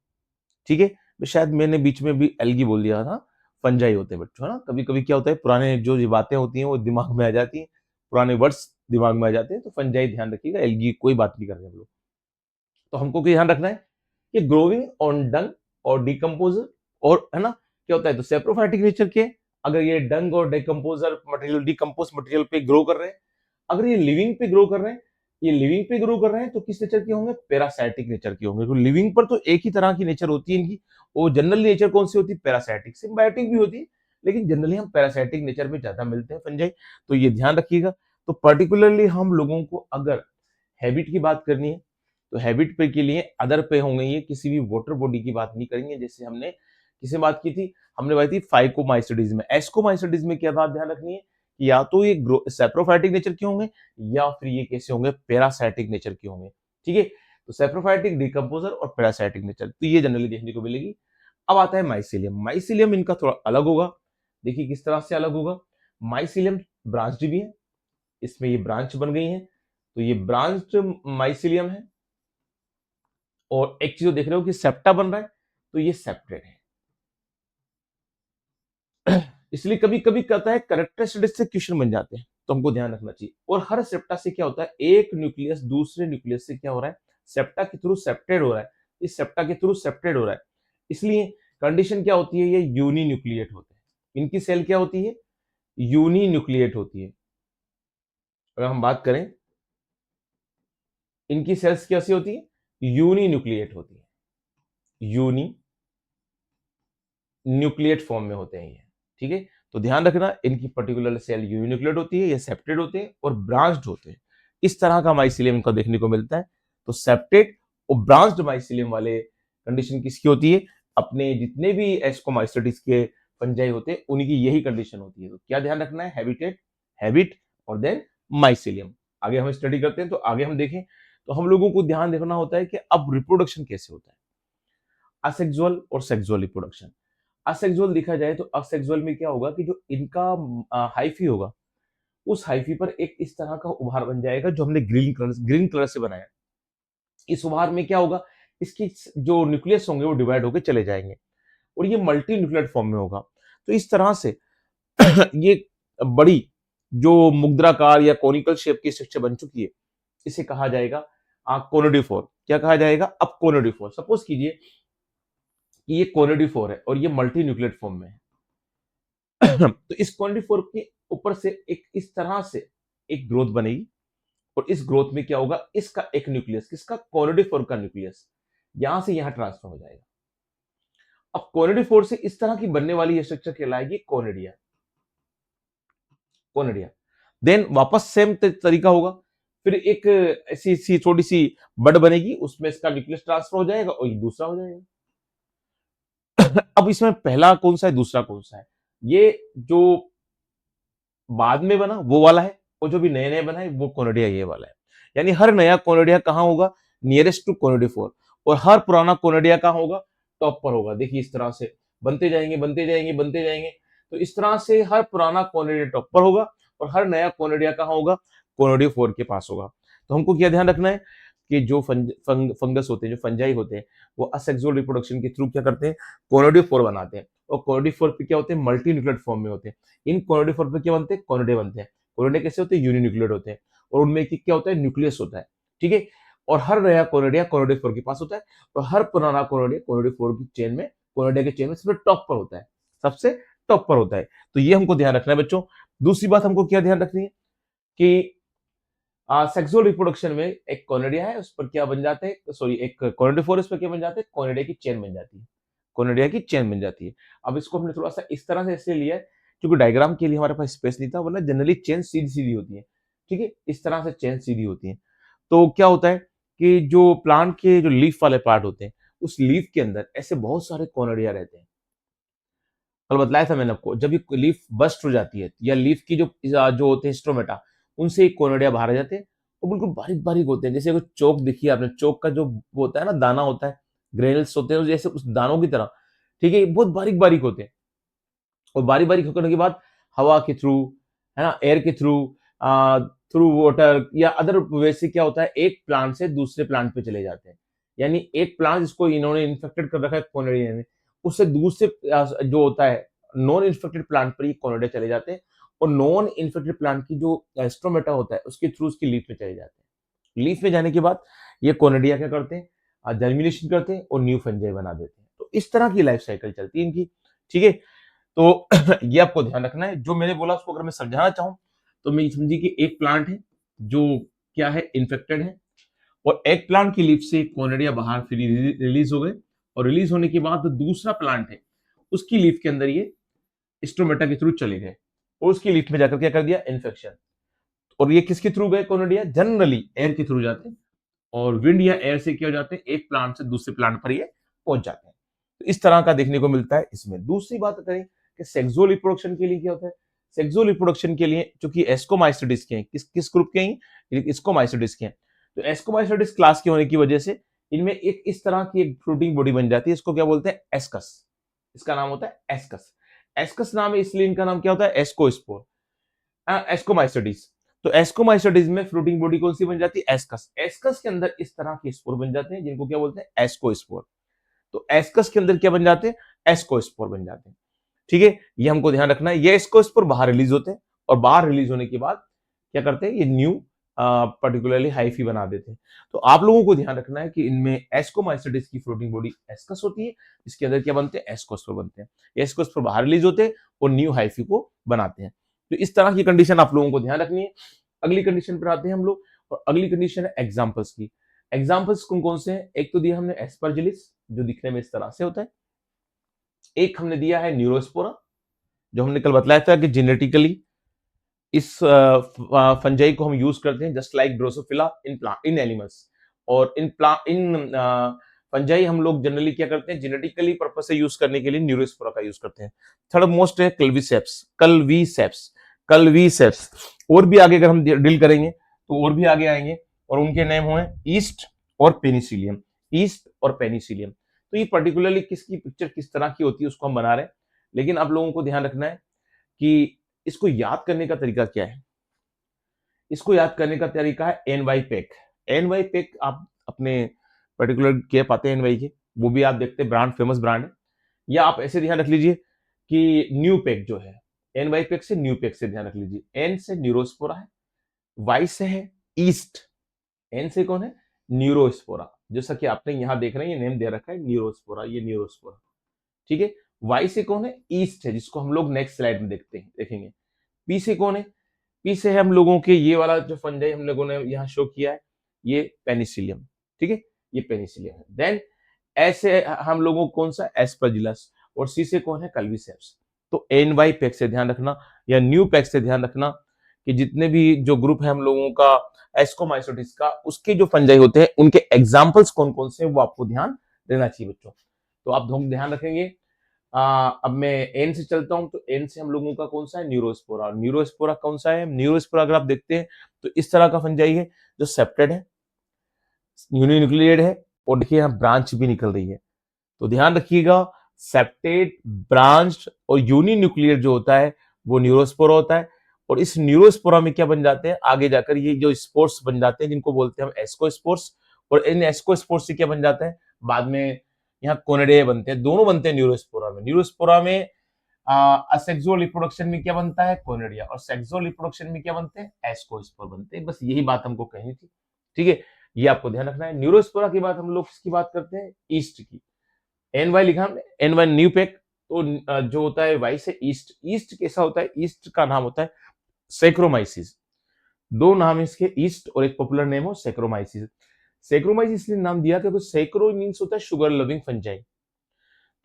ठीक है, शायद मैंने बीच में भी एल्गी बोल दिया था, फंजाई होते हैं बच्चों, है ना। कभी कभी क्या होता है, पुराने जो ये बातें होती हैं वो दिमाग में आ जाती हैं, पुराने वर्ड्स दिमाग में आ जाते हैं, तो फंजाई ध्यान रखिएगा, एल्गी कोई बात नहीं कर रहे हम लोग। तो हमको क्या ध्यान रखना है कि ग्रोविंग ऑन डंग और डिकम्पोजर, और है ना, क्या होता है, तो सेप्रोफाइटिक नेचर के, अगर ये डंग और डिकम्पोजर मटेरियल, डिकम्पोज मटेरियल पे ग्रो कर रहे हैं, अगर ये लिविंग पे ग्रो कर रहे हैं, ये लिविंग पे ग्रो कर रहे हैं, तो किस नेचर के होंगे, पैरासाइटिक नेचर के होंगे। तो लिविंग पर तो एक ही तरह की नेचर होती है इनकी, और जनरल नेचर कौन सी होती है, पैरासाइटिक। सिम्बायोटिक भी होती है, लेकिन जनरली हम पैरासाइटिक नेचर में ज्यादा मिलते हैं फंजाई। तो ये ध्यान रखिएगा। तो पर्टिकुलरली हम लोगों को अगर हैबिट की बात करनी है, तो हैबिट पे के लिए अदर पे होंगे, ये किसी भी वाटर बॉडी की बात नहीं करेंगे। जैसे हमने किसे बात की थी, हमने बात की फाइकोमाइसिटीज में। एस्कोमाइसिटीज में क्या बात ध्यान रखनी है कि या तो ये सेप्रोफाइटिक नेचर के होंगे, या फिर ये कैसे होंगे, पैरासाइटिक नेचर के होंगे। ठीक है, तो सेप्रोफाइटिक, डिकम्पोजर और पैरासाइटिक नेचर, तो ये जनरली देखने को मिलेगी। अब आता है माइसिलियम। माइसिलियम इनका थोड़ा अलग होगा। देखिए किस तरह से अलग होगा, माइसिलियम ब्रांच्ड भी है, इसमें ये ब्रांच बन गई है, तो ये ब्रांच्ड माइसिलियम है। और एक चीज देख रहे हो कि सेप्टा बन रहा है, तो ये सेप्टेड है। इसलिए कभी कभी कहता है करेक्टरिस्टिक्स से क्वेश्चन बन जाते हैं, तो हमको ध्यान रखना चाहिए। और हर सेप्टा से क्या होता है, एक न्यूक्लियस दूसरे न्यूक्लियस से क्या हो रहा है, सेप्टा के थ्रू सेप्टेड हो रहा है, इस सेप्टा के थ्रू सेप्टेड हो रहा है। इसलिए कंडीशन क्या होती है, ये यूनी न्यूक्लिएट होते हैं। इनकी सेल क्या होती है, यूनी न्यूक्लिएट होती है। अगर हम बात करें, इनकी सेल्स कैसी होती है, यूनी न्यूक्लिएट होती है, यूनी न्यूक्लिएट फॉर्म में होते हैं ये। ठीक है, तो ध्यान रखना, इनकी पर्टिकुलर सेल यूनिन्यूक्लिएट होती है, ये सेप्टेड होते हैं और ब्रांच्ड होते हैं। इस तरह का माइसिलियम इनका देखने को मिलता है। तो सेप्टेड और ब्रांच्ड माइसिलियम वाले कंडीशन किसकी होती है, अपने जितने भी एस्कोमाइसिटिस के फंजाई होते हैं उनकी यही कंडीशन होती है। तो क्या ध्यान रखना है, हैबिटेट, हैबिट और देन माइसिलियम। आगे हम स्टडी करते हैं, तो आगे हम देखें, तो हम लोगों को ध्यान रखना होता है कि अब रिप्रोडक्शन कैसे होता है, असेक्सुअल और सेक्सुअल रिप्रोडक्शन। असेक्सुअल देखा जाए तो असेक्सुअल में क्या होगा कि जो इनका हाइफी होगा, उस हाइफी पर एक इस तरह का उभार बन जाएगा जो हमने ग्रीन कलर से बनाया। इस उभार में क्या होगा, इसकी जो न्यूक्लियस होंगे वो डिवाइड होकर चले जाएंगे, और ये मल्टी न्यूक्लियड फॉर्म में होगा। तो इस तरह से ये बड़ी जो मुद्राकार या कोनिकल शेप की स्ट्रक्चर बन चुकी है, इसे कहा जाएगा कोनोडिफोर। क्या कहा जाएगा, अब कोनोडिफोर। सपोज कीजिए कि ये कोनिडिफोर है और ये मल्टी न्यूक्लियट फॉर्म में है। तो इस कोनिडिफोर के ऊपर से एक इस तरह से एक ग्रोथ बनेगी और इस ग्रोथ में क्या होगा, इसका एक न्यूक्लियस, किसका, कोनिडिफोर का न्यूक्लियस यहां से यहां ट्रांसफर हो जाएगा। अब कोनिडिफोर से इस तरह की बनने वाली ये स्ट्रक्चर कहलाएगी कोनिडिया। कोनिडिया देन वापस सेम तरीका होगा, फिर एक ऐसी सी छोटी सी बड बनेगी, उसमें इसका न्यूक्लियस ट्रांसफर हो जाएगा और ये दूसरा हो जाएगा। अब इसमें पहला कौन सा है, दूसरा कौन सा है, ये जो बाद में बना वो वाला है, और जो भी नए नए बना है वो कोनिडिया ये वाला है। यानी हर नया कोनिडिया कहां होगा, नियरेस्ट टू कोनिडिफोर, और हर पुराना कोनिडिया कहां होगा, टॉप पर होगा। देखिए इस तरह से बनते जाएंगे बनते जाएंगे बनते जाएंगे, तो इस तरह से हर पुराना कोनिडिया टॉप पर होगा और हर नया कोनिडिया कहां होगा, कोनिडियोफोर के पास होगा। तो हमको क्या ध्यान रखना है कि जो फंगस होते हैं, जो फंजाई होते हैं, वो असेक्सुअल रिप्रोडक्शन के थ्रू क्या करते हैं, कोनिडियोफोर बनाते हैं, और कोनिडियोफोर पे क्या होते हैं, मल्टी न्यूक्लियट फॉर्म में होते हैं। इन कोनिडियोफोर पे क्या बनते हैं, कोनिडे बनते हैं। कोनिडे कैसे होते हैं, यूनिन्यूक्लियेट होते हैं, और उनमें एक क्या होता है, न्यूक्लियस होता है। ठीक है, और हर नया कोनिडिया कोनिडियोफोर के पास होता है, और हर पुराना कोनिडिया कोनिडियोफोर की चेन में, कोनिडिया के चेन में सबसे टॉप पर होता है, सबसे टॉप पर होता है। तो ये हमको ध्यान रखना है बच्चों। दूसरी बात हमको क्या ध्यान रखनी है कि सेक्सुअल रिप्रोडक्शन में एक कोनिडिया है, उस पर क्या बन जाते हैं, सॉरी एक कोनिडियोफोर, उस पर क्या बन जाते हैं, कोनिडिया की चेन बन जाती है, कोनिडिया की चेन बन जाती है। अब इसको हमने थोड़ा सा इस तरह से इसलिए लिया है क्योंकि डायग्राम के लिए हमारे पास स्पेस नहीं था, वरना जनरली चेन सीधी सीधी होती है। ठीक है, इस तरह से चेन सीधी होती है। तो क्या होता है कि जो प्लांट के जो लीफ वाले पार्ट होते हैं, उस लीफ के अंदर ऐसे बहुत सारे कोनिडिया रहते हैं। कल बतलाया था मैंने आपको, जब ये लीफ बस्ट हो जाती है या लीफ की जो जो होते हैं स्ट्रोमेटा, उनसे एक कोनिडिया बाहर आ जाते हैं, वो बिल्कुल बारीक बारीक होते हैं। जैसे चोक दिखी है आपने, चोक का जो वो होता है ना, दाना होता है, ग्रेनुल्स होते हैं, जैसे उस दानों की तरह। ठीक है, बहुत बारीक बारीक होते हैं, और बारीक बारीक होने के बाद हवा के थ्रू, है ना, एयर के थ्रू, थ्रू वाटर या अदर वे से क्या होता है, एक प्लांट से दूसरे प्लांट पे चले जाते हैं। यानी एक प्लांट जिसको इन्होंने इन्फेक्टेड कर रखा है कोनिडिया ने, उससे दूसरे जो होता है नॉन इन्फेक्टेड प्लांट पर ये कोनिडिया चले जाते हैं, और नॉन इन्फेक्टेड प्लांट की जो स्ट्रोमेटा होता है उसके थ्रू उसकी लीफ में चले जाते हैं। लीफ में जाने के बाद ये कोनिडिया क्या करते हैं, जर्मिनेशन करते हैं और न्यू फंजाई बना देते हैं। तो इस तरह की लाइफ साइकिल चलती है इनकी। ठीक है, तो ये आपको ध्यान रखना है। जो मैंने बोला उसको अगर मैं समझाना चाहूँ तो मैं ये समझिए कि एक प्लांट है जो क्या है, इन्फेक्टेड है, और एक प्लांट की लीफ से कोनिडिया बाहर फिर रिलीज हो गए, और रिलीज होने के बाद दूसरा प्लांट है उसकी लीफ के अंदर ये स्ट्रोमेटा के थ्रू चले गए, और उसकी लीफ में जाकर क्या कर दिया, इन्फेक्शन। और ये किसके थ्रू गए कोनिडिया, जनरली एयर के थ्रू जाते हैं, और विंड या एयर से क्या हो जाते हैं, एक प्लांट से दूसरे प्लांट पर ये पहुंच जाते हैं। तो इस तरह का देखने को मिलता है इसमें। दूसरी बात करें कि सेक्सुअल रिप्रोडक्शन के लिए क्या होता है, सेक्सुअल रिप्रोडक्शन के लिए चूंकि एस्कोमाइसिडिस के हैं, किस ग्रुप के हैं, एस्कोमाइसिडिस के हैं, तो एस्कोमाइसिडिस क्लास के होने की वजह से इनमें एक इस तरह की एक फ्रूटिंग बॉडी बन जाती है, इसको क्या बोलते हैं, एस्कस। इसका नाम होता है एस्कस। एस्कस नाम है इसलिए इनका नाम क्या होता है, एस्कोस्पोर, एस्कोमाइसिडिस। तो एस्कोमाइसिडिस में फ्रूटिंग बॉडी कौन सी बन जाती है, एस्कस। एस्कस के अंदर इस तरह के स्पोर बन जाते हैं जिनको क्या बोलते हैं, एस्कोस्पोर। तो एस्कस के अंदर क्या बन जाते हैं, एस्कोस्पोर बन जाते हैं। ठीक है, ये हमको ध्यान रखना है। ये एस्कोस्पोर बाहर रिलीज होते हैं, और बाहर रिलीज होने के बाद क्या करते हैं, ये न्यू पर्टिकुलरली हाइफी बना देते हैं। तो आप लोगों को ध्यान रखना है कि इनमें एस्कोमाइसिडिस की फ्लोटिंग बॉडी एस्कस होती है, इसके अंदर क्या बनते हैं, एस्कोस्पोर बनते हैं। एस्कोस्पोर बाहर रिलीज होते हैं और न्यू हाइफी को बनाते हैं। तो इस तरह की कंडीशन आप लोगों को ध्यान रखनी है। अगली कंडीशन पर आते हैं हम लोग, और अगली कंडीशन है एग्जाम्पल्स की। एग्जाम्पल्स कौन कौन से हैं, एक तो दिया हमने एस्परजिलिस जो दिखने में इस तरह से होता है, एक हमने दिया है न्यूरोस्पोरा, जो हमने कल बताया था कि जेनेटिकली इस फंजाई को हम यूज करते हैं जस्ट लाइक ड्रोसोफिला इन एनिमल्स, और इन फंजाई हम लोग जनरली क्या करते हैं, जेनेटिकली पर्पस से यूज करने के लिए न्यूरोस्पोरा का यूज करते हैं। थर्ड मोस्ट है कल्वीसेप्स, कल्वीसेप्स। और भी आगे अगर हम डील करेंगे तो और भी आगे आएंगे, और उनके नेम हुए ईस्ट और पेनिसिलियम, ईस्ट और पेनिसिलियम। तो ये पर्टिकुलरली किसकी पिक्चर किस तरह की होती है उसको हम बना रहे हैं, लेकिन आप लोगों को ध्यान रखना है कि इसको याद करने का तरीका क्या है। इसको याद करने का तरीका है एनवाई पेक। एनवाई पेक आप अपने पर्टिकुलर के पाते हैं, एनवाई के वो भी आप देखते हैं, ब्रांड फेमस ब्रांड है। या आप ऐसे ध्यान रख लीजिए कि न्यू पेक जो है, एनवाई पेक से न्यू पेक से ध्यान रख लीजिए। एन से न्यूरोस्पोरा है, वाई से है ईस्ट, एन से कौन है, न्यूरोस्पोरा। जैसा कि आपने यहां देख रहे हैं, ये नेम दे रखा है न्यूरोस्पोरा, ये न्यूरोस्पोरा। ठीक है। वाई से कौन है? ईस्ट है, जिसको हम लोग नेक्स्ट स्लाइड में देखेंगे। पी से कौन है? पी से हम लोगों के ये वाला जो फंजाई हम लोगों ने यहाँ शो किया है, ये पेनिसिलियम, ठीक है, ये पेनिसिलियम है। देन ऐसे हम लोगों को कौन सा? एस्परजिलस। और सी से कौन है? कल्वीसेप्स। तो एन वाई पैक से ध्यान रखना या न्यू पैक से ध्यान रखना कि जितने भी जो ग्रुप है हम लोगों का एस्कोमाइसोटिस का, उसके जो फंजाई होते हैं उनके एग्जाम्पल्स कौन कौन से, वो आपको ध्यान देना चाहिए बच्चों। तो आप ध्यान रखेंगे। अब मैं एन से चलता हूं, तो एन से हम लोगों का कौन सा है? न्यूरोस्पोरा। न्यूरोस्पोरा कौन सा है? न्यूरोस्पोरा अगर आप देखते हैं तो इस तरह का फंजाई है जो सेप्टेड है, यूनिन्यूक्लियेटेड है, और देखिए यहाँ ब्रांच भी निकल रही है। तो ध्यान रखिएगा, सेप्टेड, ब्रांच और यूनिन्यूक्लियर जो होता है वो न्यूरोस्पोरा होता है। और इस न्यूरोस्पोरा में क्या बन जाते हैं आगे जाकर? ये जो स्पोर्स बन जाते हैं जिनको बोलते हैं हम एस्कोस्पोर्स। और इन एस्कोस्पोर्स से क्या बन जाता है बाद में? यहाँ कोनेडिया बनते हैं, दोनों बनते हैं न्यूरोस्पोरा में। न्यूरोस्पोरा में असेक्सुअल रिप्रोडक्शन में क्या बनता है? कोनेडिया। और सेक्सुअल रिप्रोडक्शन में क्या बनते हैं? एस्कोस्पोर बनते हैं। बस यही बात हमको कहनी थी, ठीक है, ये आपको ध्यान रखना है। न्यूरोस्पोरा की बात हम लोग किसकी बात करते हैं? ईस्ट की। एन वाई लिखा हमने, एन वाई न्यू पैक। तो जो होता है वाई से ईस्ट। ईस्ट कैसा होता है? ईस्ट का नाम होता है सेक्रोमाइसिस। दो नाम है इसके, ईस्ट और एक पॉपुलर नेम हो सेक्रोमाइसिस। सेक्रोमाइसिस इसलिए नाम दिया क्योंकि सेक्रो मीन्स होता है शुगर लविंग फंजाई।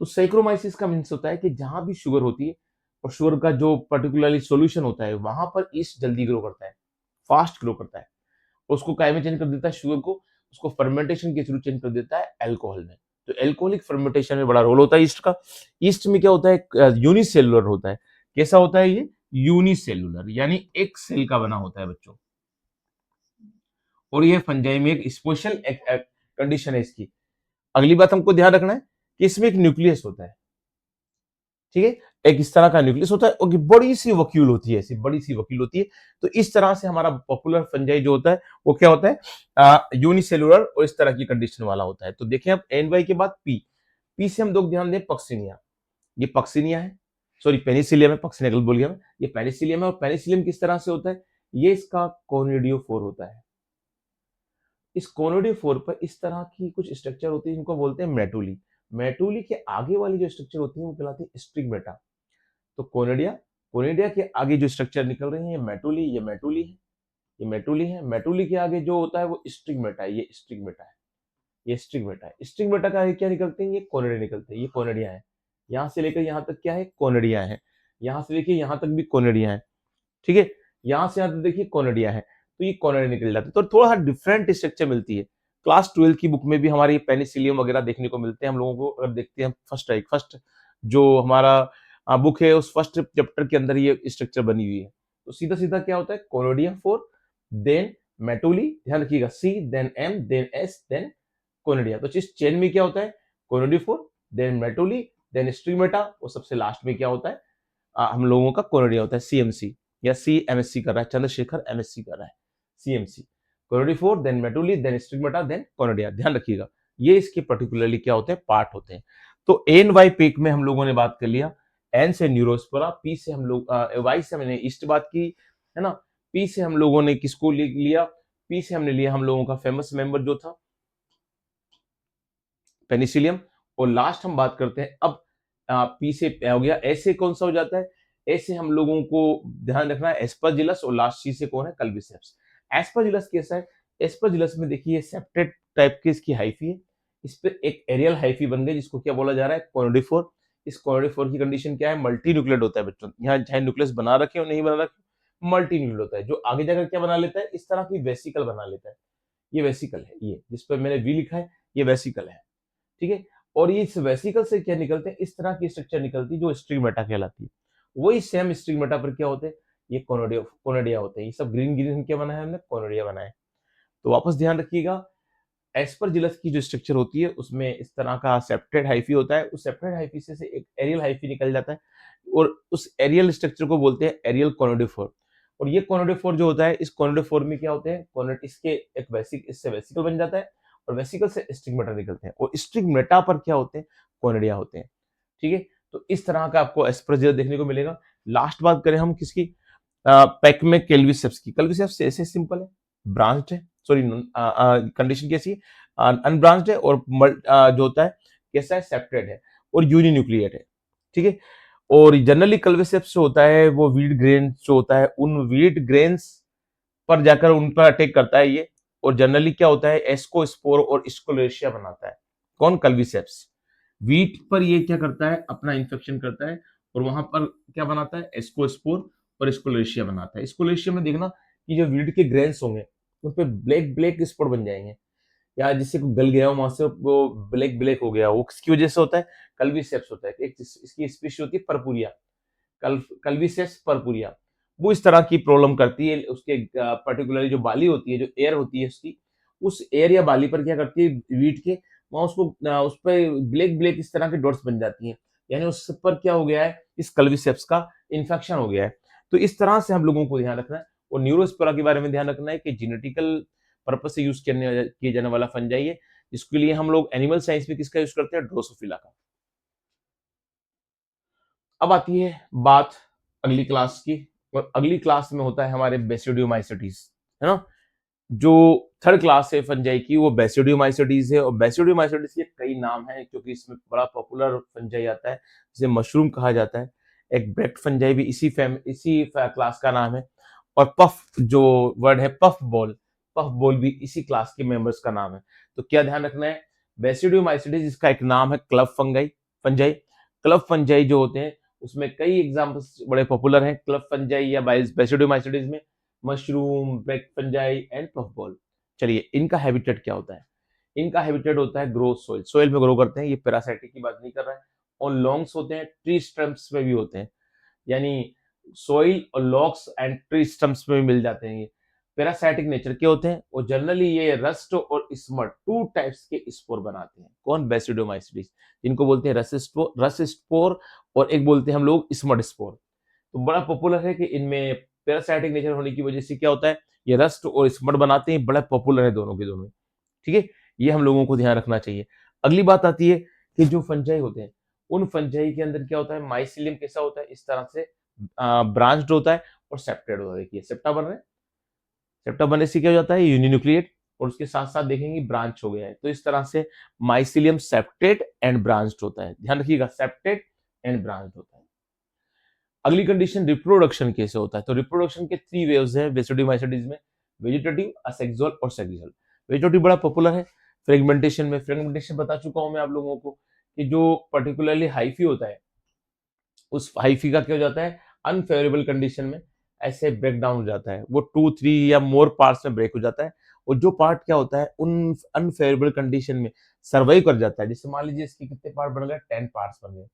तो सेक्रोमाइसिस का मीन्स होता है कि जहां भी शुगर होती है और शुगर का जो पर्टिकुलरली सॉल्यूशन होता है वहां पर ईस्ट जल्दी ग्रो करता है, फास्ट ग्रो करता है। उसको काय में चेंज कर देता है? शुगर को उसको फर्मेंटेशन के थ्रू चेंज कर देता है अल्कोहल में। तो एल्कोहलिक फर्मेंटेशन में बड़ा रोल होता है ईस्ट का। ईस्ट में क्या होता है? यूनिसेलुलर होता है। कैसा होता है ये? यूनिसेलुलर, यानी एक सेल का बना होता है बच्चों। और ये फंजाई में एक स्पेशल कंडीशन है इसकी। अगली बात हमको ध्यान रखना है कि इसमें एक न्यूक्लियस होता है, ठीक है, एक इस तरह का न्यूक्लियस होता है और बड़ी सी वक्यूल होती है, ऐसी बड़ी सी वक्यूल होती है। तो इस तरह से हमारा पॉपुलर फंजाई जो होता है वो क्या होता है? यूनिसेलुलर और इस तरह की कंडीशन वाला होता है। तो देखें अब एन वाई के बाद पी। पी से हम लोग ध्यान दें पक्सिनिया। ये पक्सिनिया है, सॉरी पेनिसिलियम है, पक्सिनिया गलत बोल गया मैं। ये पेनिसिलियम है। और पेनिसिलियम किस तरह से होता है? ये इसका कोनिडियोफोर होता है। इस कोनिडियोफोर पर इस तरह की कुछ स्ट्रक्चर होती है जिनको बोलते हैं मेटूली। मेटूली के आगे वाली जो स्ट्रक्चर होती है वो कहलाती है स्टिग्मेटा। तो कोनिडिया, कोनिडिया के आगे जो स्ट्रक्चर निकल रहे हैं ये मेटूली, ये मेटूली है, ये मेटूली है। मेटूली के आगे जो होता है वो स्टिग्मेटा है, ये स्टिग्मेटा है, ये स्टिग्मेटा है। स्टिग्मेटा का आगे क्या निकलते हैं? ये कोनिडिया निकलते हैं, ये कोनिडिया है। यहाँ से लेकर यहाँ तक क्या है? कोनिडिया है। यहाँ से देखिए यहाँ तक भी कोनिडिया है, ठीक है। यहाँ से यहाँ तक देखिए कोनिडिया है। तो ये कोनिडिया निकल जाते हैं। तो थोड़ा सा डिफरेंट स्ट्रक्चर मिलती है। क्लास 12 की बुक में भी हमारी पेनिसिलियम वगैरह देखने को मिलते हैं हम लोगों को। अगर देखते हैं फर्स्ट जो हमारा बुक है उस फर्स्ट चैप्टर के अंदर ये स्ट्रक्चर बनी हुई है। तो सीधा सीधा क्या होता है? कोनिडियम 4, देन मेटूली, ध्यान रखिएगा, C, then M, then S, then conidia. तो इस चेन में क्या होता है? Conidiophore, then metulae, then stigmata, और सबसे लास्ट में क्या होता है? हम लोगों का कोनिडिया होता है, सीएमसी या सी एमएससी कर रहा है, चंद्रशेखर एमएससी कर रहा है, CMC. Conidiophore, then metulae, then stigmata, then conidia. ध्यान रखिएगा, ये इसके पर्टिकुलरली क्या होते हैं? पार्ट होते हैं। तो एन वाई पीक में हम लोगों ने बात कर लिया। एन से न्यूरोस्पोरा, पी से हम लोग वाई से हमने ईस्ट बात की, है ना। पी से हम लोगों ने किसको लिया? पी से हमने लिया हम लोगों का फेमस मेंबर जो था पेनिसिलियम। और लास्ट हम बात करते हैं अब पी से हो गया, ऐसे कौन सा हो जाता है? ऐसे हम लोगों को ध्यान रखना है एस्परजिलस, और लास्ट सी से कौन है? कल्वीसेप्स। एस्परजिलस कैसा है? एस्परजिलस में देखिए सेप्टेड टाइप की इसकी हाइफी है, इस पे एक एरियल हाइफी बन गई जिसको क्या बोला जा रहा है? कोनिडियोफोर। इस कोनिडियोफोर की कंडीशन क्या है? मल्टी न्यूक्लियेट होता है बच्चों। यहाँ चाहे न्यूक्लियस बना रखे और नहीं बना रखे, मल्टी न्यूक्लियेट होता है, जो आगे जाकर क्या बना लेता है? इस तरह की वेसिकल बना लेता है। ये वेसिकल है, ये जिस पर मैंने वी लिखा है ये वेसिकल है, ठीक है। और ये इस वेसिकल से क्या निकलते हैं? इस तरह की स्ट्रक्चर निकलती है जो स्टिग्मेटा कहलाती है। वही सेम स्टिग्मेटा पर क्या होते हैं? ये कोनिडिया होते हैं। ये सब ग्रीन ग्रीन क्या बनाया हमने? कोनिडिया बनाए। तो वापस ध्यान रखिएगा, एस्परजिलस की जो स्ट्रक्चर होती है उसमें इस तरह का सेप्टेड हाइफी होता है। उस सेप्टेड हाइफी से एक एरियल हाइफी निकल जाता है और उस एरियल स्ट्रक्चर को बोलते हैं एरियल कोनिडियोफोर। और ये कोनिडियोफोर जो होता है, इस कोनिडियोफोर में क्या होते हैं? इसके एक इससे वेसिकल बन जाता है और वेसिकल से स्टिग्मेटा निकलते हैं, और स्टिग्मेटा पर क्या होते हैं? कोनिडिया होते हैं, ठीक है। तो इस तरह का आपको एस्परजिलस देखने को मिलेगा। लास्ट बात करें हम किसकी? पैक में केल्विसेप्स की। केल्विसेप्स ऐसे सिंपल है, ब्रांच्ड है, सॉरी कंडीशन कैसी है? अनब्रांच्ड है, और जो होता है कैसा है? सेप्टेड है। और यूनिन्यूक्लिएट है, ठीक है। और जनरली कल्विसेप्स जो होता है वो वीट ग्रेन जो होता है उन वीट ग्रेन्स पर जाकर उन पर अटैक करता है ये, और जनरली क्या होता है एस्कोस्पोर और स्कोलेशिया बनाता है। कौन? कल्विसेप्स। वीट पर ये क्या करता है अपना इन्फेक्शन करता है और वहां पर क्या बनाता है एस्कोस्पोर और स्कोलेशिया बनाता है। स्कोलेशिया में देखना कि जो वीट के ग्रेन्स होंगे उन पे ब्लैक ब्लैक स्पॉट बन जाएंगे, या जिससे कोई गल गया हो वहां से वो ब्लैक ब्लैक हो गया, वो किसकी वजह से होता है? कल्विसेप्स होता है। एक इसकी स्पीशीज होती है परपुरिया, कल्विसेप्स परपुरिया। वो इस तरह की प्रॉब्लम करती है उसके पर्टिकुलरली जो बाली होती है, जो एयर होती है उसकी, उस एयर या बाली पर क्या करती है वीट के, वहां उसको उस पर ब्लैक ब्लैक इस तरह के डॉट्स बन जाती हैं, यानी उस पर क्या हो गया है इस कल्विसेप्स का इन्फेक्शन हो गया है। तो इस तरह से हम लोगों को ध्यान रखना है। और न्यूरोस्पोरा के बारे में ध्यान रखना है कि जेनेटिकल पर्पज से यूज किए जाने वाला फंजाई है। इसके लिए हम लोग एनिमल साइंस में किसका यूज करते हैं? ड्रोसोफिला का। अब आती है बात अगली क्लास की, और अगली क्लास में होता है हमारे बेसिडियोमाइसिटीज, है ना। जो थर्ड क्लास है फंजाई की वो बेसिडियोमाइसिटीज है, और बेसिडियोमाइसिटीज के कई नाम हैं क्योंकि इसमें बड़ा पॉपुलर फंजाई आता है जिसे मशरूम कहा जाता है। एक ब्रेक्ट फंजाई भी इसी क्लास का नाम है, और पफ जो वर्ड है पफ बॉल भी इसी क्लास के मेंबर्स का नाम है। तो क्या ध्यान रखना है? बेसिडियोमाइसिटीज इसका एक नाम है क्लब फंजाई। क्लब फंजाई जो होते हैं उसमें कई एग्जांपल्स बड़े पॉपुलर हैं क्लब फंजाई या बेसिडियोमाइसिटीज में, mushroom, Brecht fungi and puff ball. चलिए इनका हैबिटेट क्या होता है? इनका हैबिटेट होता है ग्रो सोइल में ग्रो करते हैं, ये पैरासाइटिक की बात नहीं कर रहा है। और लॉन्ग्स होते हैं, ट्री स्टम्प्स में भी होते हैं, यानी सोइल और लॉक्स एंड ट्री स्टम्प्स में भी मिल जाते हैं। ये पैरासाइटिक नेचर के होते हैं और जनरली ये रस्ट और स्मट टू टाइप्स के स्पोर बनाते हैं। कौन? बेसिडोमाइसिटीज, जिनको बोलते हैं रस्ट स्पोर और एक बोलते हैं हम लोग स्मट स्पोर। तो बड़ा पॉपुलर है कि इनमें पैरासाइटिक नेचर होने की वजह से क्या होता है ये रस्ट और स्मट बनाते हैं, बड़ा पॉपुलर है दोनों के दोनों। ठीक है, ये हम लोगों को ध्यान रखना चाहिए। अगली बात आती है कि जो फंजाई होते हैं उन फंजाई के अंदर क्या होता है माइसिलियम कैसा होता है? इस तरह से ब्रांच्ड होता है और सेप्टेड होता है। देखिए सेप्टा बन रहा है, सेप्टा बनने से क्या हो जाता है यूनिन्यूक्लिएट, और उसके साथ साथ देखेंगे ब्रांच हो गया है। तो इस तरह से माइसिलियम सेप्टेड एंड ब्रांच्ड होता है। ध्यान रखिएगा सेप्टेड एंड ब्रांच्ड होता है। अगली कंडीशन रिप्रोडक्शन कैसे होता है? तो रिप्रोडक्शन के 3 वेव्स हैं बेसिडोमाइसिटीज में, वेजिटेटिव, असेक्सुअल और सेक्सुअल। वेजिटेटिव बड़ा पॉपुलर है फ्रेगमेंटेशन में। फ्रेगमेंटेशन बता चुका हूं मैं आप लोगों को कि जो पर्टिकुलरली हाइफी होता है उस हाइफी का क्या हो जाता है अनफेवरेबल कंडीशन में ऐसे ब्रेक डाउन हो जाता है, वो 2-3 या मोर पार्ट्स में ब्रेक हो जाता है। और जो पार्ट क्या होता है उन अनफेवरेबल कंडीशन में सर्वाइव कर जाता है, जैसे मान लीजिए इसके कितने पार्ट बन गए 10 पार्ट्स बन गए,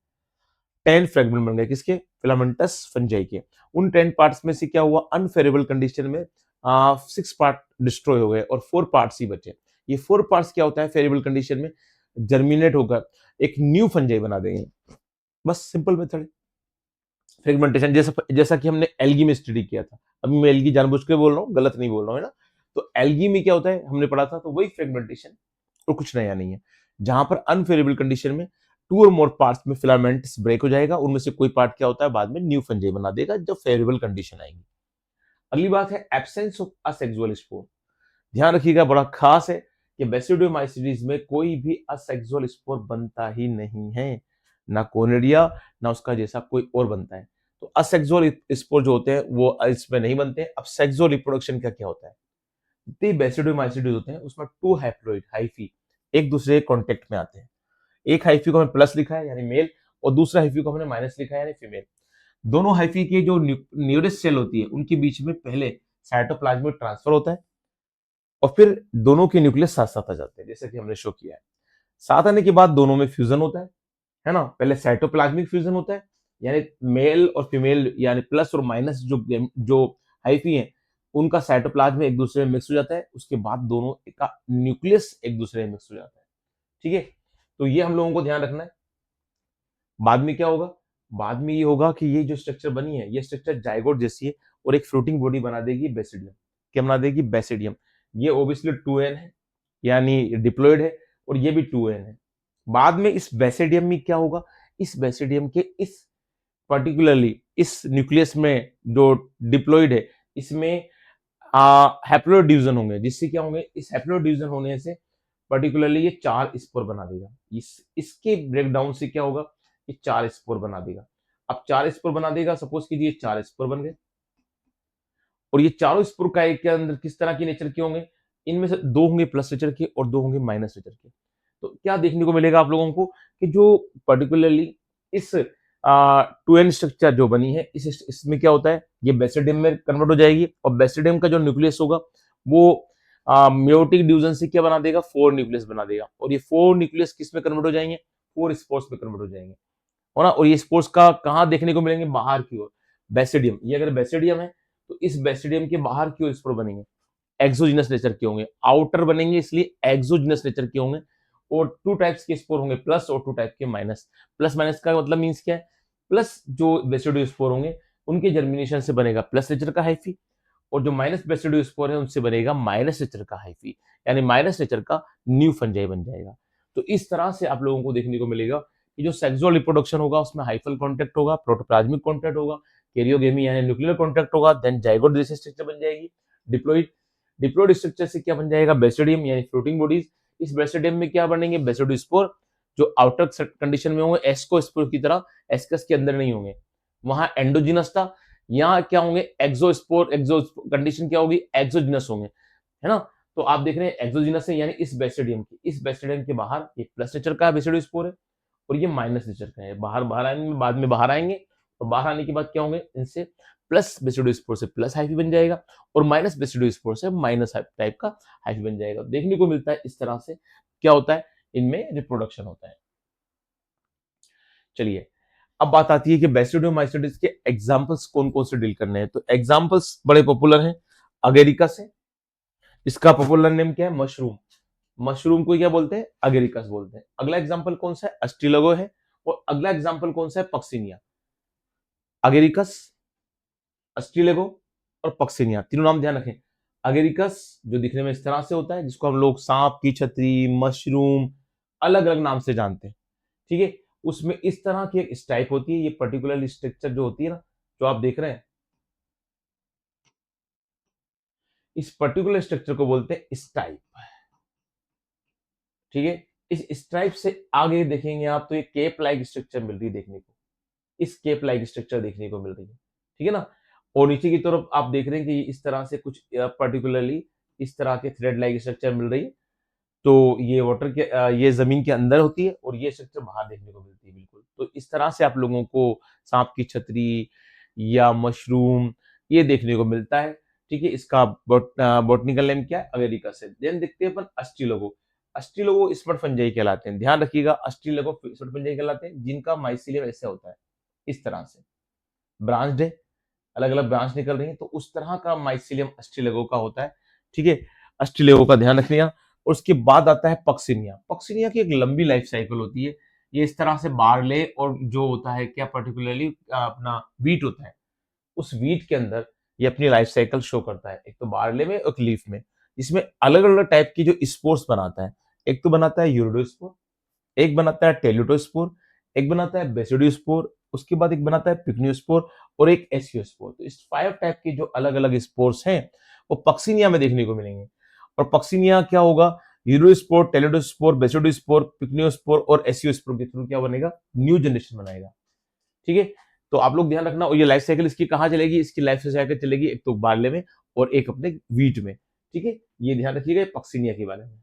10 फ्रेगमेंट बन गए किसके? फिलामेंटस फंजाई के। उन 10 पार्ट्स में से क्या हुआ अनफेवरेबल कंडीशन में 6 पार्ट डिस्ट्रॉय हो गए और 4 पार्ट्स ही बचे। ये 4 पार्ट्स क्या होता है फेवरेबल कंडीशन में जर्मिनेट होकर एक न्यू फंजाई बना देंगे। बस सिंपल मेथड है फ्रेगमेंटेशन, जैसा जैसा कि हमने एल्गी में स्टडी किया था। अभी मैं एल्गी जानबूझ के बोल रहा हूँ, गलत नहीं बोल रहा हूँ, है ना। तो एल्गी में क्या होता है हमने पढ़ा था, तो वही फ्रेगमेंटेशन और कुछ नया नहीं है। जहां पर अनफेवरेबल कंडीशन में 2 और मोर पार्ट्स में फिलामेंट्स ब्रेक हो जाएगा, उनमें से कोई पार्ट क्या होता है बाद में न्यू फंजाई बना देगा जब फेवरेबल कंडीशन आएगी। अगली बात है एब्सेंस ऑफ असेक्सुअल स्पोर। ध्यान रखिएगा बड़ा खास है कि बेसिडोमाइसिटीज में कोई भी असेक्सुअल स्पोर बनता ही नहीं है, ना कोनिडिया ना उसका जैसा कोई और बनता है। तो असेक्सुअल स्पोर जो होते हैं वो इसमें नहीं बनते। अब सेक्सुअल रिप्रोडक्शन का क्या होता है? जितने बेसिडोमाइसिटीज होते हैं उसमें 2 हैप्लॉइड हाइफी एक दूसरे कॉन्टेक्ट में आते हैं। एक हाइफी को हमने प्लस लिखा है यानी मेल, और दूसरा हाइफी को हमने माइनस लिखा है यानी फीमेल। दोनों हाइफी के जो न्यूरेस्ट सेल होती है उनके बीच में पहले साइटोप्लाज्मिक ट्रांसफर होता है और फिर दोनों के न्यूक्लियस साथ साथ आ जाते हैं, जैसे कि हमने शो किया है। साथ आने के बाद दोनों में फ्यूजन होता है ना। पहले साइटोप्लाज्मिक फ्यूजन होता है यानी मेल और फीमेल यानी प्लस और माइनस जो हाइफी है उनका साइटोप्लाज्म में एक दूसरे में मिक्स हो जाता है। उसके बाद दोनों का न्यूक्लियस एक दूसरे में मिक्स हो जाता है। ठीक है, तो ये हम लोगों को ध्यान रखना है। बाद में क्या होगा? बाद में ये होगा कि ये जो स्ट्रक्चर बनी है ये स्ट्रक्चर जाइगोट जैसी है और एक फ्लोटिंग बॉडी बना देगी बेसिडियम। क्या बना देगी? बेसिडियम। ये ओबियसली 2n है यानी डिप्लॉयड है, और ये भी 2n है। बाद में इस बेसिडियम में क्या होगा? इस बेसिडियम के इस पर्टिकुलरली इस न्यूक्लियस में जो डिप्लॉयड है इसमें हैप्लोइड डिवीजन होंगे, जिससे क्या होंगे इस हैप्लोइड डिवीजन होने से पर्टिकुलरली ये 4 स्पोर बना देगा। इसके ब्रेकडाउन से क्या होगा, ये 4 स्पोर बना देगा। अब 4 स्पोर बना देगा, सपोज कीजिए 4 स्पोर बन गए, और ये चारों स्पोर का एक के अंदर किस तरह के नेचर के होंगे, इनमें से 2 होंगे प्लस नेचर के और 2 होंगे माइनस नेचर के। तो क्या देखने को मिलेगा आप लोगों को कि जो पर्टिकुलरली इस 2n स्ट्रक्चर जो बनी है, इसमें क्या होता है, ये बेसिडियम में कन्वर्ट हो जाएगी, और बेसिडियम का जो न्यूक्लियस होगा वो मेयोटिक डिवीजन से क्या बना देगा, 4 न्यूक्लियस बना देगा, और ये 4 न्यूक्लियस किस में कन्वर्ट हो जाएंगे, 4 स्पोर्स में कन्वर्ट हो जाएंगे, और ना, और ये स्पोर्स का कहाँ देखने को मिलेंगे, बाहर की ओर। बेसिडियम, ये अगर बेसिडियम है तो इस बेसिडियम के बाहर की ओर स्पोर बनेंगे, एक्सोजिनस नेचर के होंगे, आउटर बनेंगे इसलिए एक्सोजिनस नेचर के होंगे, और 2 टाइप्स के स्पोर होंगे, प्लस और 2 टाइप के माइनस। प्लस माइनस का मतलब मींस क्या है, प्लस जो बेसिडियो स्पोर होंगे उनके जर्मिनेशन से बनेगा प्लस नेचर का हाइफी, और जो माइनस बेसिडियो स्पोर है उनसे बनेगा माइनस नेचर का हाइफी, यानी माइनस नेचर का न्यू फंजाई बन जाएगा। तो इस तरह से आप लोगों को देखने को मिलेगा कि जो सेक्सुअल रिप्रोडक्शन होगा उसमें हाइफल कॉन्टैक्ट होगा, प्रोटोप्लाज्मिक कॉन्टैक्ट होगा, कैरियोगेमी यानी न्यूक्लियर कॉन्टैक्ट होगा, देन जाइगोट जैसी स्ट्रक्चर बन जाएगी, डिप्लॉइड, डिप्लॉइड स्ट्रक्चर से क्या बन जाएगा, बेसिडियम यानी फ्लोटिंग बॉडीज। इस बेसिडियम में क्या बनेंगे, बेसिडोस्पोर, जो आउटर कंडीशन में होंगे एस्कोस्पोर की तरह, एस्कस के अंदर नहीं होंगे, वहां एंडोजिनस था, यहाँ क्या होंगे, एक्सोस्पोर, एक्सो कंडीशन क्या होगी, एक्सोजिनस होंगे, है ना। तो आप देख रहे हैं एक्सोजिनस है, यानी इस बेसिडियम के बाहर ये प्लस नेचर का बेसिडोस्पोर है, और ये माइनस नेचर का है, बाहर बाहर आएंगे, बाद में बाहर आएंगे, और बाहर आने के बाद क्या होंगे, इनसे प्लस बेसिडोस्पोर से प्लस हाइफी बन जाएगा, और माइनस बेसिडोस्पोर से माइनस टाइप का हाइफी बन जाएगा। देखने को मिलता है इस तरह से क्या होता है, इनमें रिप्रोडक्शन होता है। चलिए, अब बात आती है कि बेसिडोमाइसिटिस के एग्जांपल्स कौन कौन से डील करने हैं। तो एग्जांपल्स बड़े पॉपुलर हैं, अगेरिकस है, इसका पॉपुलर नेम क्या है, मशरूम, मशरूम को क्या बोलते हैं, अगेरिकस बोलते हैं। अगला एग्जांपल कौन सा है, अस्टिलगो है, और अगला एग्जांपल कौन सा है, पक्सिनिया। अगेरिकस, अस्टिलेगो और पक्सिनिया, तीनों नाम ध्यान रखें। अगेरिकस जो दिखने में इस तरह से होता है, जिसको हम लोग सांप की छतरी, मशरूम, अलग अलग नाम से जानते हैं, ठीक है। उसमें इस तरह की एक स्टाइप होती है, ये पर्टिकुलर स्ट्रक्चर जो होती है ना, जो आप देख रहे हैं, इस पर्टिकुलर स्ट्रक्चर को बोलते हैं स्टाइप, ठीक है। इस स्ट्राइप से आगे देखेंगे आप तो ये केप लाइक स्ट्रक्चर मिल रही है देखने को, इस केप लाइक स्ट्रक्चर देखने को मिल रही है, ठीक है ना। और नीचे की तरफ आप देख रहे हैं कि इस तरह से कुछ पर्टिकुलरली इस तरह के थ्रेड लाइक स्ट्रक्चर मिल रही है। तो ये वाटर के ये जमीन के अंदर होती है, और ये स्ट्रक्चर बाहर देखने को मिलती है, बिल्कुल। तो इस तरह से आप लोगों को सांप की छतरी या मशरूम ये देखने को मिलता है, ठीक है। इसका बॉटनिकल नेम क्या है, अगेरिकस है। देन देखते हैं अपन अस्टिलोगो, अस्टिलोगो स्मट फंजाई कहलाते हैं, ध्यान रखिएगा, अस्टिलोगो स्मट फंजाई कहलाते हैं, जिनका माइसीलियम ऐसे होता है, इस तरह से ब्रांच्ड है, अलग अलग ब्रांच निकल रही है, तो उस तरह का माइसीलियम अस्टिलेगो का होता है, ठीक है। अस्टिलेगो का ध्यान रखिएगा। और उसके बाद आता है पक्सिनिया, पक्सिनिया की एक लंबी लाइफ साइकिल होती है, ये इस तरह से बारले और जो होता है क्या पर्टिकुलरली अपना वीट होता है, उस वीट के अंदर ये अपनी लाइफ साइकिल शो करता है, एक तो बारले में एक लीफ में, जिसमें अलग अलग टाइप की जो स्पोर्स बनाता है। एक तो बनाता है यूरिडोस्पोर, एक बनाता है टेलुटोस्पोर, एक बनाता है बेसिडियोस्पोर, उसके बाद एक बनाता है पिक्नियोस्पोर, और एक एसियोस्पोर। तो इस 5 टाइप के जो अलग अलग स्पोर्स हैं वो पक्सिनिया में देखने को मिलेंगे। और पक्सिनिया क्या होगा, यूरोस्पोर, टेलुटोस्पोर, बेसिडियोस्पोर, पिक्नियोस्पोर और एसियोस्पोर के थ्रू क्या बनेगा, न्यू जनरेशन बनाएगा, ठीक है। तो आप लोग ध्यान रखना, और ये लाइफ साइकिल इसकी कहाँ चलेगी, इसकी लाइफ साइकिल चलेगी एक तो बारले में और एक अपने वीट में, ठीक है। ये ध्यान रखिएगा पक्सिनिया के बारे में।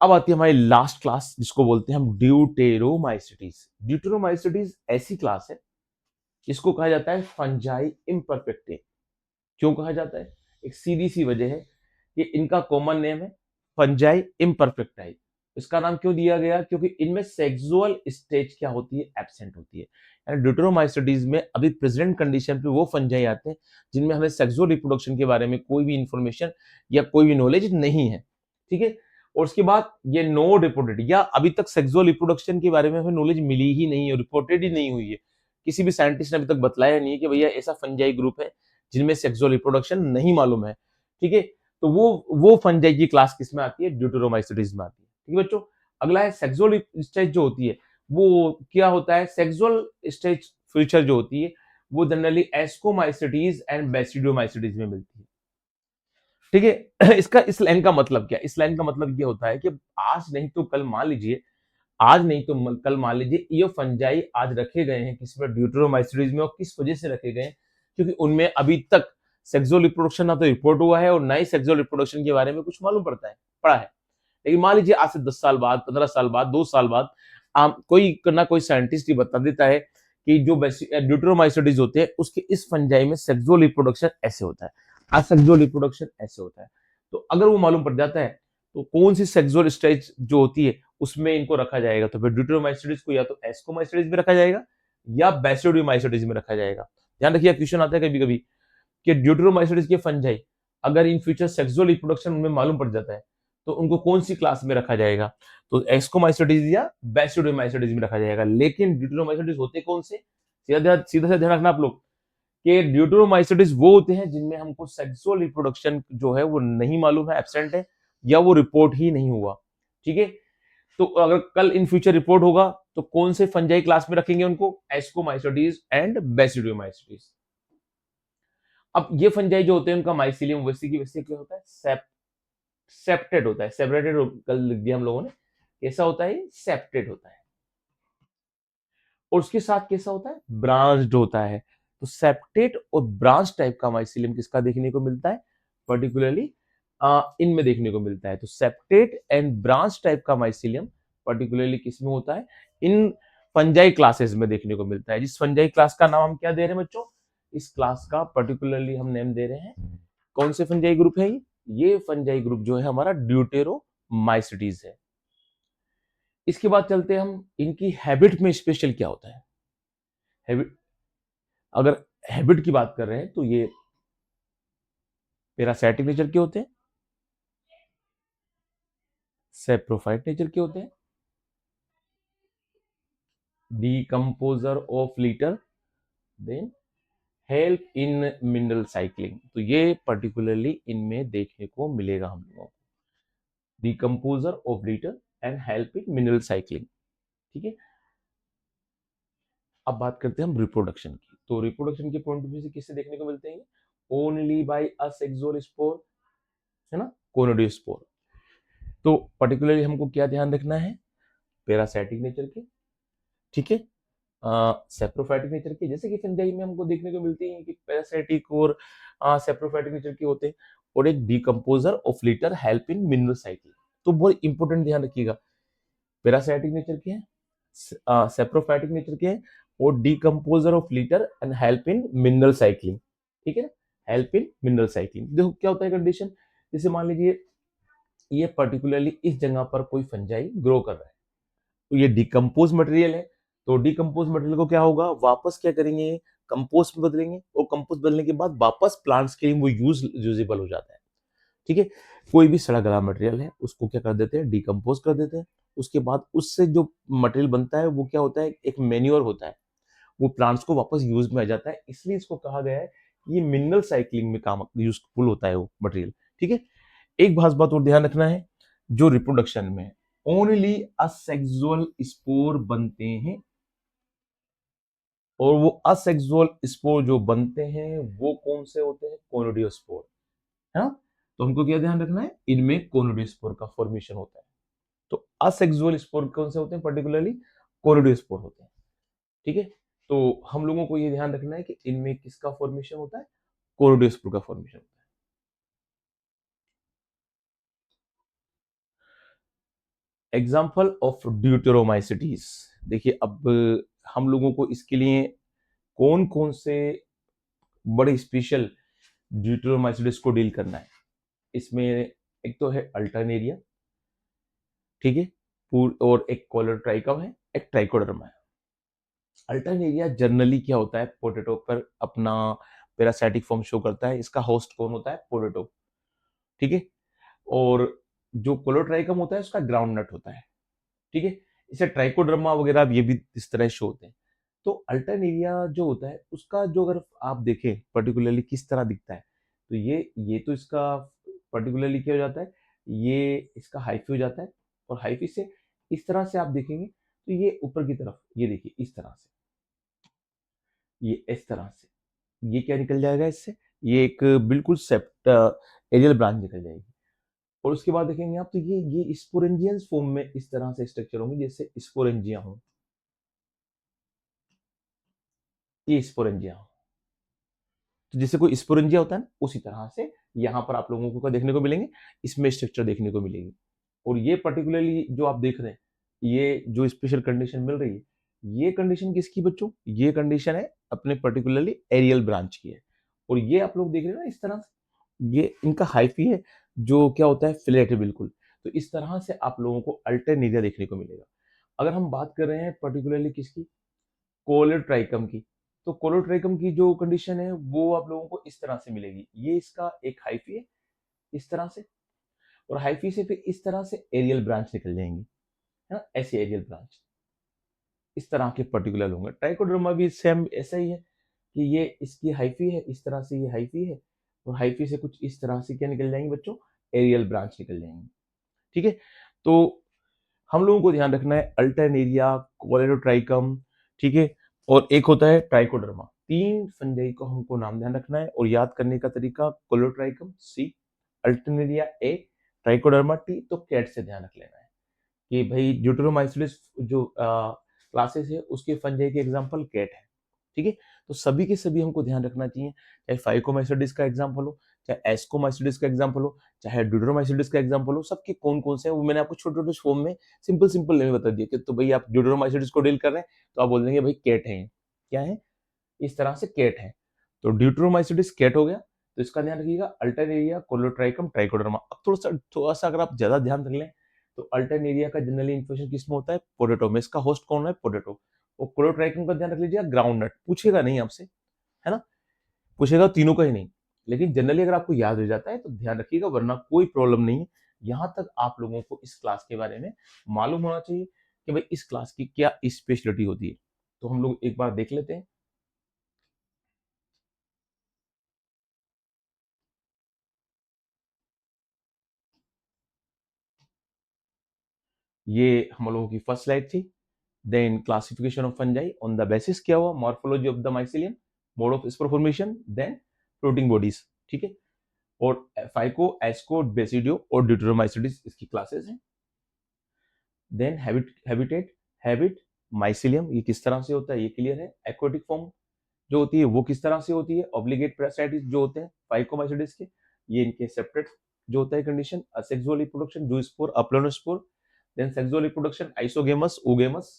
अब आती है हमारी लास्ट क्लास, जिसको बोलते हैं हम ड्यूटेरोमाइसिटीज। ड्यूटेरोमाइसिटीज ऐसी क्लास है जिसको कहा जाता है फंजाई इम्परफेक्टे। क्यों कहा जाता है, एक सीधी सी वजह है कि इनका कॉमन नेम है फंजाई इम्परफेक्टाई। इसका नाम क्यों दिया गया, क्योंकि इनमें सेक्सुअल स्टेज क्या होती है, एब्सेंट होती है। यानी ड्यूटेरोमाइसिटीज में अभी प्रेजेंट कंडीशन पे वो फंजाई आते हैं जिनमें हमें सेक्सुअल रिप्रोडक्शन के बारे में कोई भी इंफॉर्मेशन या कोई भी नॉलेज नहीं है, ठीक है। और उसके बाद ये नो रिपोर्टेड, या अभी तक सेक्सुअल रिप्रोडक्शन के बारे में हमें नॉलेज मिली ही नहीं है, रिपोर्टेड ही नहीं हुई है, किसी भी साइंटिस्ट ने अभी तक बताया नहीं है कि भैया ऐसा फंजाई ग्रुप है जिनमें सेक्सुअल रिप्रोडक्शन नहीं मालूम है, ठीक है। तो वो फंजाई की क्लास किस में आती है, ड्यूटेरोमाइसिटीज में आती है, ठीक है बच्चों। अगला है सेक्सुअल स्टेज जो होती है, वो क्या होता है, सेक्सुअल स्टेज फ्यूचर जो होती है वो जनरली एस्कोमाइसिटीज एंड बेसिडोमाइसिटीज में मिलती है। ठीक है। इसका इस लाइन का मतलब क्या है? इस लाइन का मतलब ये होता है कि आज नहीं तो कल मान लीजिए, आज नहीं तो कल मान लीजिए ये फंजाई आज रखे गए हैं किसी पर ड्यूटेरोमाइसीटीज में, और किस वजह से रखे गए हैं, क्योंकि उनमें अभी तक सेक्सुअल रिप्रोडक्शन ना तो रिपोर्ट हुआ है और ना ही सेक्सुअल रिप्रोडक्शन के बारे में कुछ मालूम पड़ा है। लेकिन मान लीजिए आज से 10 साल बाद, 15 साल बाद, 2 साल बाद कोई ना कोई साइंटिस्ट ही बता देता है कि जो ड्यूटेरोमाइसीटीज होते हैं उसके इस फंजाई में सेक्सुअल रिप्रोडक्शन ऐसे होता है, असेक्सुअल रिप्रोडक्शन ऐसे होता है। तो अगर वो मालूम पड़ जाता है तो कौन सी सेक्सुअल स्टेज जो होती है उसमें इनको रखा जाएगा, तो फिर ड्यूटेरोमाइसीटीज को या तो एस्कोमाइसीटीज में रखा जाएगा या बेसिडोमाइसीटीज में रखा जाएगा। ध्यान रखिए, क्वेश्चन आता है कभी कभी कि ड्यूटेरोमाइसीटीज के फंजाई अगर इन फ्यूचर सेक्सुअल रिप्रोडक्शन उनमें मालूम पड़ जाता है तो उनको कौन सी क्लास में रखा जाएगा, तो एस्कोमाइसीटीज या बेसिडोमाइसीटीज में रखा जाएगा। लेकिन ड्यूटेरोमाइसीटीज होते कौन से, सीधा सीधा से ध्यान रखना आप लोग कि ड्यूटेरोमाइसीटीज वो होते हैं जिनमें हमको सेक्सुअल रिप्रोडक्शन जो है वो नहीं मालूम है, एब्सेंट है, या वो रिपोर्ट ही नहीं हुआ। ठीक है, तो अगर कल इन फ्यूचर रिपोर्ट होगा तो कौन से फंजाई क्लास में रखेंगे उनको, एस्कोमाइसीटीज एंड बेसिडोमाइसीटीज। अब ये फंजाई जो होते हैं उनका माइसिलियम वैसे की वैसे क्या होता है, सेप्टेड होता है, सेपरेटेड कल लिख दिया हम लोगों ने, कैसा होता है, सेप्टेड होता है। और उसके साथ कैसा होता है, ब्रांच्ड होता है। तो सेप्टेड और ब्रांच टाइप का माइसिलियम किसका देखने को मिलता है, पर्टिकुलरली इनमें देखने को मिलता है। तो सेप्टेड एंड ब्रांच टाइप का माइसिलियम पर्टिकुलरली किसमें होता है, इन फंजाई क्लासेस में देखने को मिलता है। जिस फंजाई क्लास का नाम हम क्या दे रहे हैं बच्चों, इस क्लास का पर्टिकुलरली हम नेम दे रहे हैं, कौन से फंजाई ग्रुप है ये फंजाई ग्रुप जो है हमारा ड्यूटेरोमाइसीटीज है। इसके बाद चलते हैं हम इनकी हैबिट में स्पेशल क्या होता है। हैबिट, अगर हैबिट की बात कर रहे हैं तो ये पैरासाइटिक नेचर के होते हैं, सेप्रोफाइट नेचर के होते हैं, decomposer of litter, then help in mineral cycling. तो ये पर्टिकुलरली इनमें देखने को मिलेगा हम लोगों को, decomposer of litre and help in mineral cycling. ठीक है, अब बात करते हैं हम रिप्रोडक्शन की। तो रिप्रोडक्शन के पॉइंट ऑफ व्यू से किससे देखने को मिलते हैं, ओनली बाय असेक्सुअल स्पोर, है ना, कोनोडियोस्पोर। तो पर्टिकुलरली हमको क्या ध्यान रखना है, पैरासाइटिक नेचर के, ठीक है, सेप्रोफाइटिक नेचर के, जैसे कि फंजाई में हमको देखने को मिलती है कि पैरासाइटिक और सेप्रोफाइटिक नेचर के होते हैं, और एक decomposer of litre help in mineral cycle. तो बहुत इंपॉर्टेंट ध्यान रखिएगा, पैरासाइटिक नेचर के हैं, सेप्रोफाइटिक नेचर के हैं, और decomposer of litre and help in mineral cycling. ठीक है ना, हेल्प इन मिनरल साइक्लिंग। देखो क्या होता है कंडीशन, जैसे मान लीजिए ये पर्टिकुलरली इस जगह पर कोई फंजाई ग्रो कर रहा है, तो ये डिकम्पोज मटेरियल है, तो डिकम्पोज मटेरियल को क्या होगा, वापस क्या करेंगे, कंपोस्ट में बदलेंगे, और कंपोस्ट बदलने के बाद वापस प्लांट्स के लिए वो यूजेबल हो जाता है। ठीक है, कोई भी सड़ा गला मटेरियल है उसको क्या कर देते हैं, डिकम्पोज कर देते हैं। उसके बाद उससे जो मटेरियल बनता है वो क्या होता है, एक मेन्योर होता है, वो प्लांट्स को वापस यूज में आ जाता है। इसलिए इसको कहा गया है कि ये मिनरल साइक्लिंग में काम यूजफुल होता है वो मटेरियल। ठीक है, एक खास बात और ध्यान रखना है, जो रिप्रोडक्शन में ओनली असेक्सुअल स्पोर बनते हैं, और वो असेक्सुअल स्पोर जो बनते हैं वो कौन से होते हैं, कोनोडियोस्पोर, है ना। तो हमको क्या ध्यान रखना है, इनमें कोनोडियोस्पोर का फॉर्मेशन होता है। तो असेक्सुअल स्पोर कौन से होते हैं, पर्टिकुलरली कोनोडियोस्पोर होते हैं। ठीक है, तो हम लोगों को ये ध्यान रखना है कि इनमें किसका फॉर्मेशन होता है, कोनोडियोस्पोर का फॉर्मेशन होता है। एग्जाम्पल ऑफ ड्यूटेरोमाइसिटीज, देखिए अब हम लोगों को इसके लिए कौन कौन से बड़े स्पेशल ड्यूटेरोमाइसिटीज को डील करना है। इसमें एक तो है अल्टरनेरिया, ठीक है, और एक कोलोट्राइकम है, एक ट्राइकोडर्मा है। अल्टरनेरिया जनरली क्या होता है, पोटैटो पर अपना पैरासाइटिक फॉर्म शो करता है, इसका होस्ट कौन होता है, पोटैटो। ठीक है, और जो कोलोट्राइकम होता है उसका ग्राउंड नट होता है। ठीक है, इसे ट्राइकोडर्मा वगैरह ये भी इस तरह शो होते हैं। तो अल्टरनेरिया जो होता है उसका जो अगर आप देखें पर्टिकुलरली किस तरह दिखता है, तो ये तो इसका पर्टिकुलरली क्या हो जाता है, ये इसका हाइफी हो जाता है, और हाइफी से इस तरह से आप देखेंगे तो ये ऊपर की तरफ, ये देखिए इस तरह से, ये इस तरह से, ये क्या निकल जाएगा इससे, ये एक बिल्कुल एरियल ब्रांच निकल जाएगी। और उसके बाद देखेंगे आप, तो ये स्पोरेंजियंस फॉर्म में इस तरह से स्ट्रक्चर होंगे जैसे स्पोरेंजिया हो, ये स्पोरेंजिया हो। तो जैसे कोई स्पोरेंजिया होता है ना, उसी तरह से यहाँ पर आप लोगों को देखने को मिलेंगे, इसमें स्ट्रक्चर देखने को मिलेगी। और ये पर्टिकुलरली जो आप देख रहे हैं, ये जो स्पेशल कंडीशन मिल रही है, ये कंडीशन किसकी बच्चों, ये कंडीशन है अपने पर्टिकुलरली एरियल ब्रांच की है। और ये आप लोग देख रहे हैं ना इस तरह से, ये इनका हाइफी है जो क्या होता है, फ्लैट है बिल्कुल। तो इस तरह से आप लोगों को अल्टरनेरिया देखने को मिलेगा। अगर हम बात कर रहे हैं पर्टिकुलरली किसकी, कोलेट्राइकम की, तो कोलेट्राइकम की जो कंडीशन है वो आप लोगों को इस तरह से मिलेगी। ये इसका एक हाइफी है इस तरह से, और हाइफी से फिर इस तरह से एरियल ब्रांच निकल जाएंगी, है ना, ऐसे एरियल ब्रांच इस तरह के पर्टिकुलर होंगे। ट्राइकोडर्मा भी सेम ऐसा ही है कि ये इसकी हाइफी है, इस तरह से ये हाइफी है, और हाइफी से कुछ इस तरह से क्या निकल जाएंगे बच्चों, एरियल ब्रांच निकल जाएंगी। ठीक है, तो हम लोगों को ध्यान रखना है अल्टरनेरिया, कोलेडोट्राइकम, ठीक है, और एक होता है ट्राइकोडर्मा। तीन फंजाई को हमको नाम ध्यान रखना है, और याद करने का तरीका, कोलेडोट्राइकम सी, अल्टरनेरिया ए, ट्राइकोडर्मा टी। तो कैट से ध्यान रख लेना है कि भाई ड्यूटेरोमाइसिडिस जो क्लासेस है उसके फंजाई के एग्जांपल कैट है। ठीक है, तो सभी के सभी हमको ध्यान रखना चाहिए, चाहे फाइकोमाइसिडिस का एग्जांपल हो, चाहे एस्कोमाइसिडिस का एग्जांपल हो, चाहे ड्यूटेरोमाइसिडिस का एग्जांपल हो, सबके कौन कौन से हैं वो मैंने आपको छोटे छोटे फॉर्म में सिंपल सिंपल में बता दिया कि तो भाई आप ड्यूटेरोमाइसिडिस को डील कर रहे हैं तो आप बोल देंगे भाई कैट है, क्या है, इस तरह से कैट है। तो ड्यूटेरोमाइसिडिस कैट हो गया, तो इसका ध्यान रखिएगा। Alternaria, Colletotrichum, Trichoderma. अब थोड़ा सा अगर आप ज्यादा ध्यान रख लें, तो अल्टरनेरिया का जनरली इन्फेक्शन किसमें होता है, पोटैटो में, इसका होस्ट कौन है, पोटैटो। और कोलेट्राइकम का ध्यान रख लीजिएगा, ग्राउंड नट, पूछेगा नहीं आपसे, है ना, पूछेगा तीनों का ही नहीं, लेकिन जनरली अगर आपको याद हो जाता है तो ध्यान रखिएगा, वरना कोई प्रॉब्लम नहीं है। यहां तक आप लोगों को इस क्लास के बारे में मालूम होना चाहिए कि भाई इस क्लास की क्या स्पेशलिटी होती है। तो हम लोग एक बार देख लेते हैं। ये हम लोगों की फर्स्ट स्लाइड थी। Then classification of fungi on the basis क्या हुआ, morphology of the mycelium, mode of spore formation, then protein bodies. ठीक है, और फाइको, एस्को, बेसिडियो और ड्यूटेरोमाइसिडिस इसकी क्लासेस हैं। देन हैबिटेट, हैबिट, माइसिलियम ये किस तरह से होता है ये क्लियर है। एक्वाटिक फॉर्म जो होती है वो किस तरह से होती है, ऑब्लिगेट पैरासाइटिस जो होते हैं फाइकोमाइसिडिस के, ये इनके सेपरेट जो होता है condition. Asexual reproduction, zoospore, aplanospore, then sexual reproduction, isogamous, oogamous.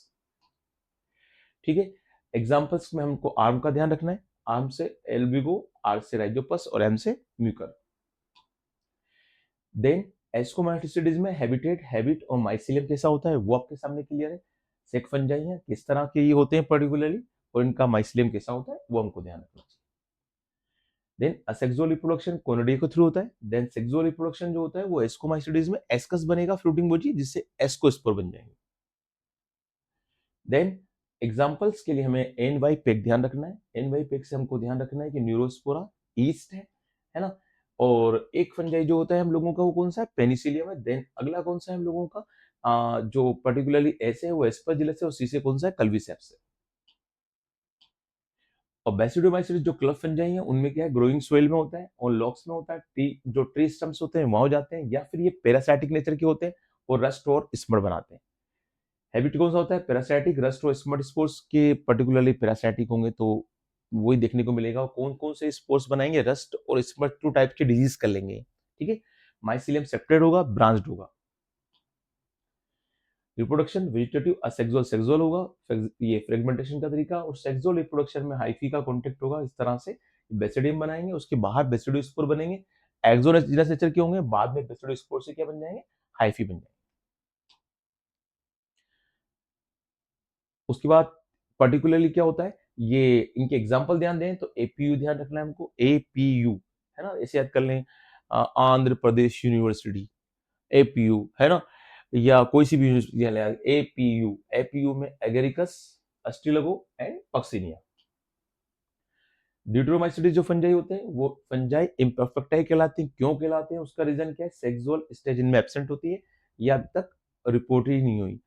ठीक है, एग्जांपल्स में हमको आर्म का ध्यान रखना है, आर्म से एल्बिगो, आर से राइजोपस और एम से म्यूकर। देन एस्कोमाइटिसिडिस में हैबिटेट, हैबिट और माइसिलियम कैसा होता है वो आपके सामने क्लियर है। सेक फंजाई है, किस तरह के ये होते हैं पर्टिकुलरली, और इनका माइसिलियम कैसा होता है वो हमको ध्यान रखना चाहिए। देन असेक्सुअल रिप्रोडक्शन कोनोडिया के थ्रू होता है। देन सेक्सुअल रिप्रोडक्शन जो होता है वो एस्कोमाइसिडिस में एस्कस बनेगा फ्रूटिंग बोजी, जिससे एस्कोस्पोर बन जाएंगे। देन एग्जांपल्स के लिए हमें एन वाई पेक ध्यान रखना है। एन वाई पेक से हमको ध्यान रखना है कि न्यूरोस्पोरा ईस्ट है ना। और एक फंजाई जो होता है हम लोगों का वो कौन सा है, पेनिसिलियम है। देन अगला कौन सा है हम लोगों का, जो पर्टिकुलरली ऐसे है वो एस्परजिलस है, और सी से कौन सा है, कल्वीसेप्स है। और बेसिडोमाइसिस जो क्लब फंजाई है उनमें क्या है, ग्रोइंग सोइल में होता है और लॉक्स में होता है, जो ट्री स्टम्स होते हैं वहां हो जाते हैं, या फिर ये पैरासाइटिक नेचर के होते हैं और रस्ट और स्मर बनाते हैं। हैबिट कौन सा होता है, पैरासाइटिक, रस्ट और स्मर्ट स्पोर्स के पर्टिकुलरली पैरासाइटिक होंगे तो वही देखने को मिलेगा। कौन कौन से स्पोर्स बनाएंगे, रस्ट और स्मर्ट, टू टाइप के डिजीज कर लेंगे। ठीक है, माइसिलियम सेप्टेड होगा, ब्रांच्ड होगा। रिप्रोडक्शन वेजिटेटिव, असेक्सुअल सेक्सुअल होगा, ये फ्रेगमेंटेशन का तरीका। और सेक्सुअल रिप्रोडक्शन में हाइफी का कॉन्टेक्ट होगा, इस तरह से बेसिडियम बनाएंगे, उसके बाहर बेसिडोस्पोर बनेंगे, एक्सोजेनस नेचर के होंगे, बाद में बेसिडोस्पोर से क्या बन जाएंगे, हाइफी बन जाएंगे। उसके बाद पर्टिकुलरली क्या होता है, ये इनके एग्जाम्पल ध्यान दें तो एपीयू ध्यान रखना है हमको, एपीयू, है ना, ऐसे याद कर लें, आंध्र प्रदेश यूनिवर्सिटी, एपीयू, है ना, या कोई सी भी यूनिवर्सिटी, एपीयू, एपीयू में एगेरिकस, अस्टिलगो एंड पक्सिनिया। ड्यूटेरोमाइसिडिस जो फंजाई होते हैं वो फंजाई इम्परफेक्टाई कहलाते हैं। क्यों कहलाते हैं, उसका रीजन क्या है, सेक्सुअल स्टेज इनमें एब्सेंट होती है, या अभी तक रिपोर्ट ही नहीं हुई।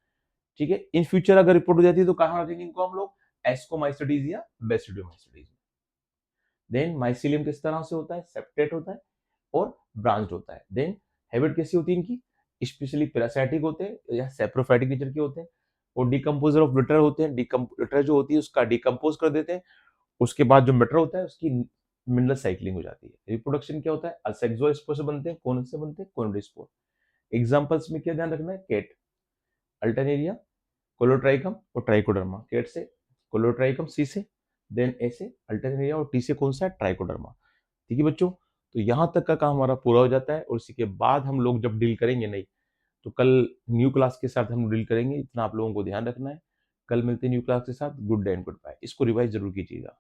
ठीक है, इन फ्यूचर अगर रिपोर्ट हो जाती है तो कहां रखेंगे इनको हम लोग, एस्कोमाइसिडीज या बेसिडोमाइसिडीज। देन माइसिलियम किस तरह से होता है, सेप्टेट होता है और ब्रांच होता है। देन हैबिट कैसी होती है इनकी, स्पेशली पैरासाइटिक होते हैं या सेप्रोफाइटिक नेचर के होते हैं, और डिकम्पोजर ऑफ लिटर होते हैं। लिटर जो होती है उसका डिकम्पोज कर देते हैं, उसके बाद जो मैटर होता है उसकी मिनरल साइक्लिंग हो जाती है। रिप्रोडक्शन क्या होता है, असेक्सुअल स्पोर से बनते हैं, कौन से बनते हैं, कोनोडोस्पोर। एग्जांपल्स में क्या ध्यान रखना है, कैट, अल्टरनेरिया, कोलोट्राइकम और ट्राइकोडर्मा। कैट से कोलोट्राइकम, सी से, देन ए से अल्टरनेरिया, और टी से कौन सा है, ट्राइकोडर्मा। ठीक है बच्चों, तो यहाँ तक का काम हमारा पूरा हो जाता है, और इसी के बाद हम लोग जब डील करेंगे नहीं, तो कल न्यू क्लास के साथ हम डील करेंगे, इतना आप लोगों को ध्यान रखना है। कल मिलते हैं न्यू क्लास के साथ। Good day and goodbye. इसको रिवाइज जरूर कीजिएगा।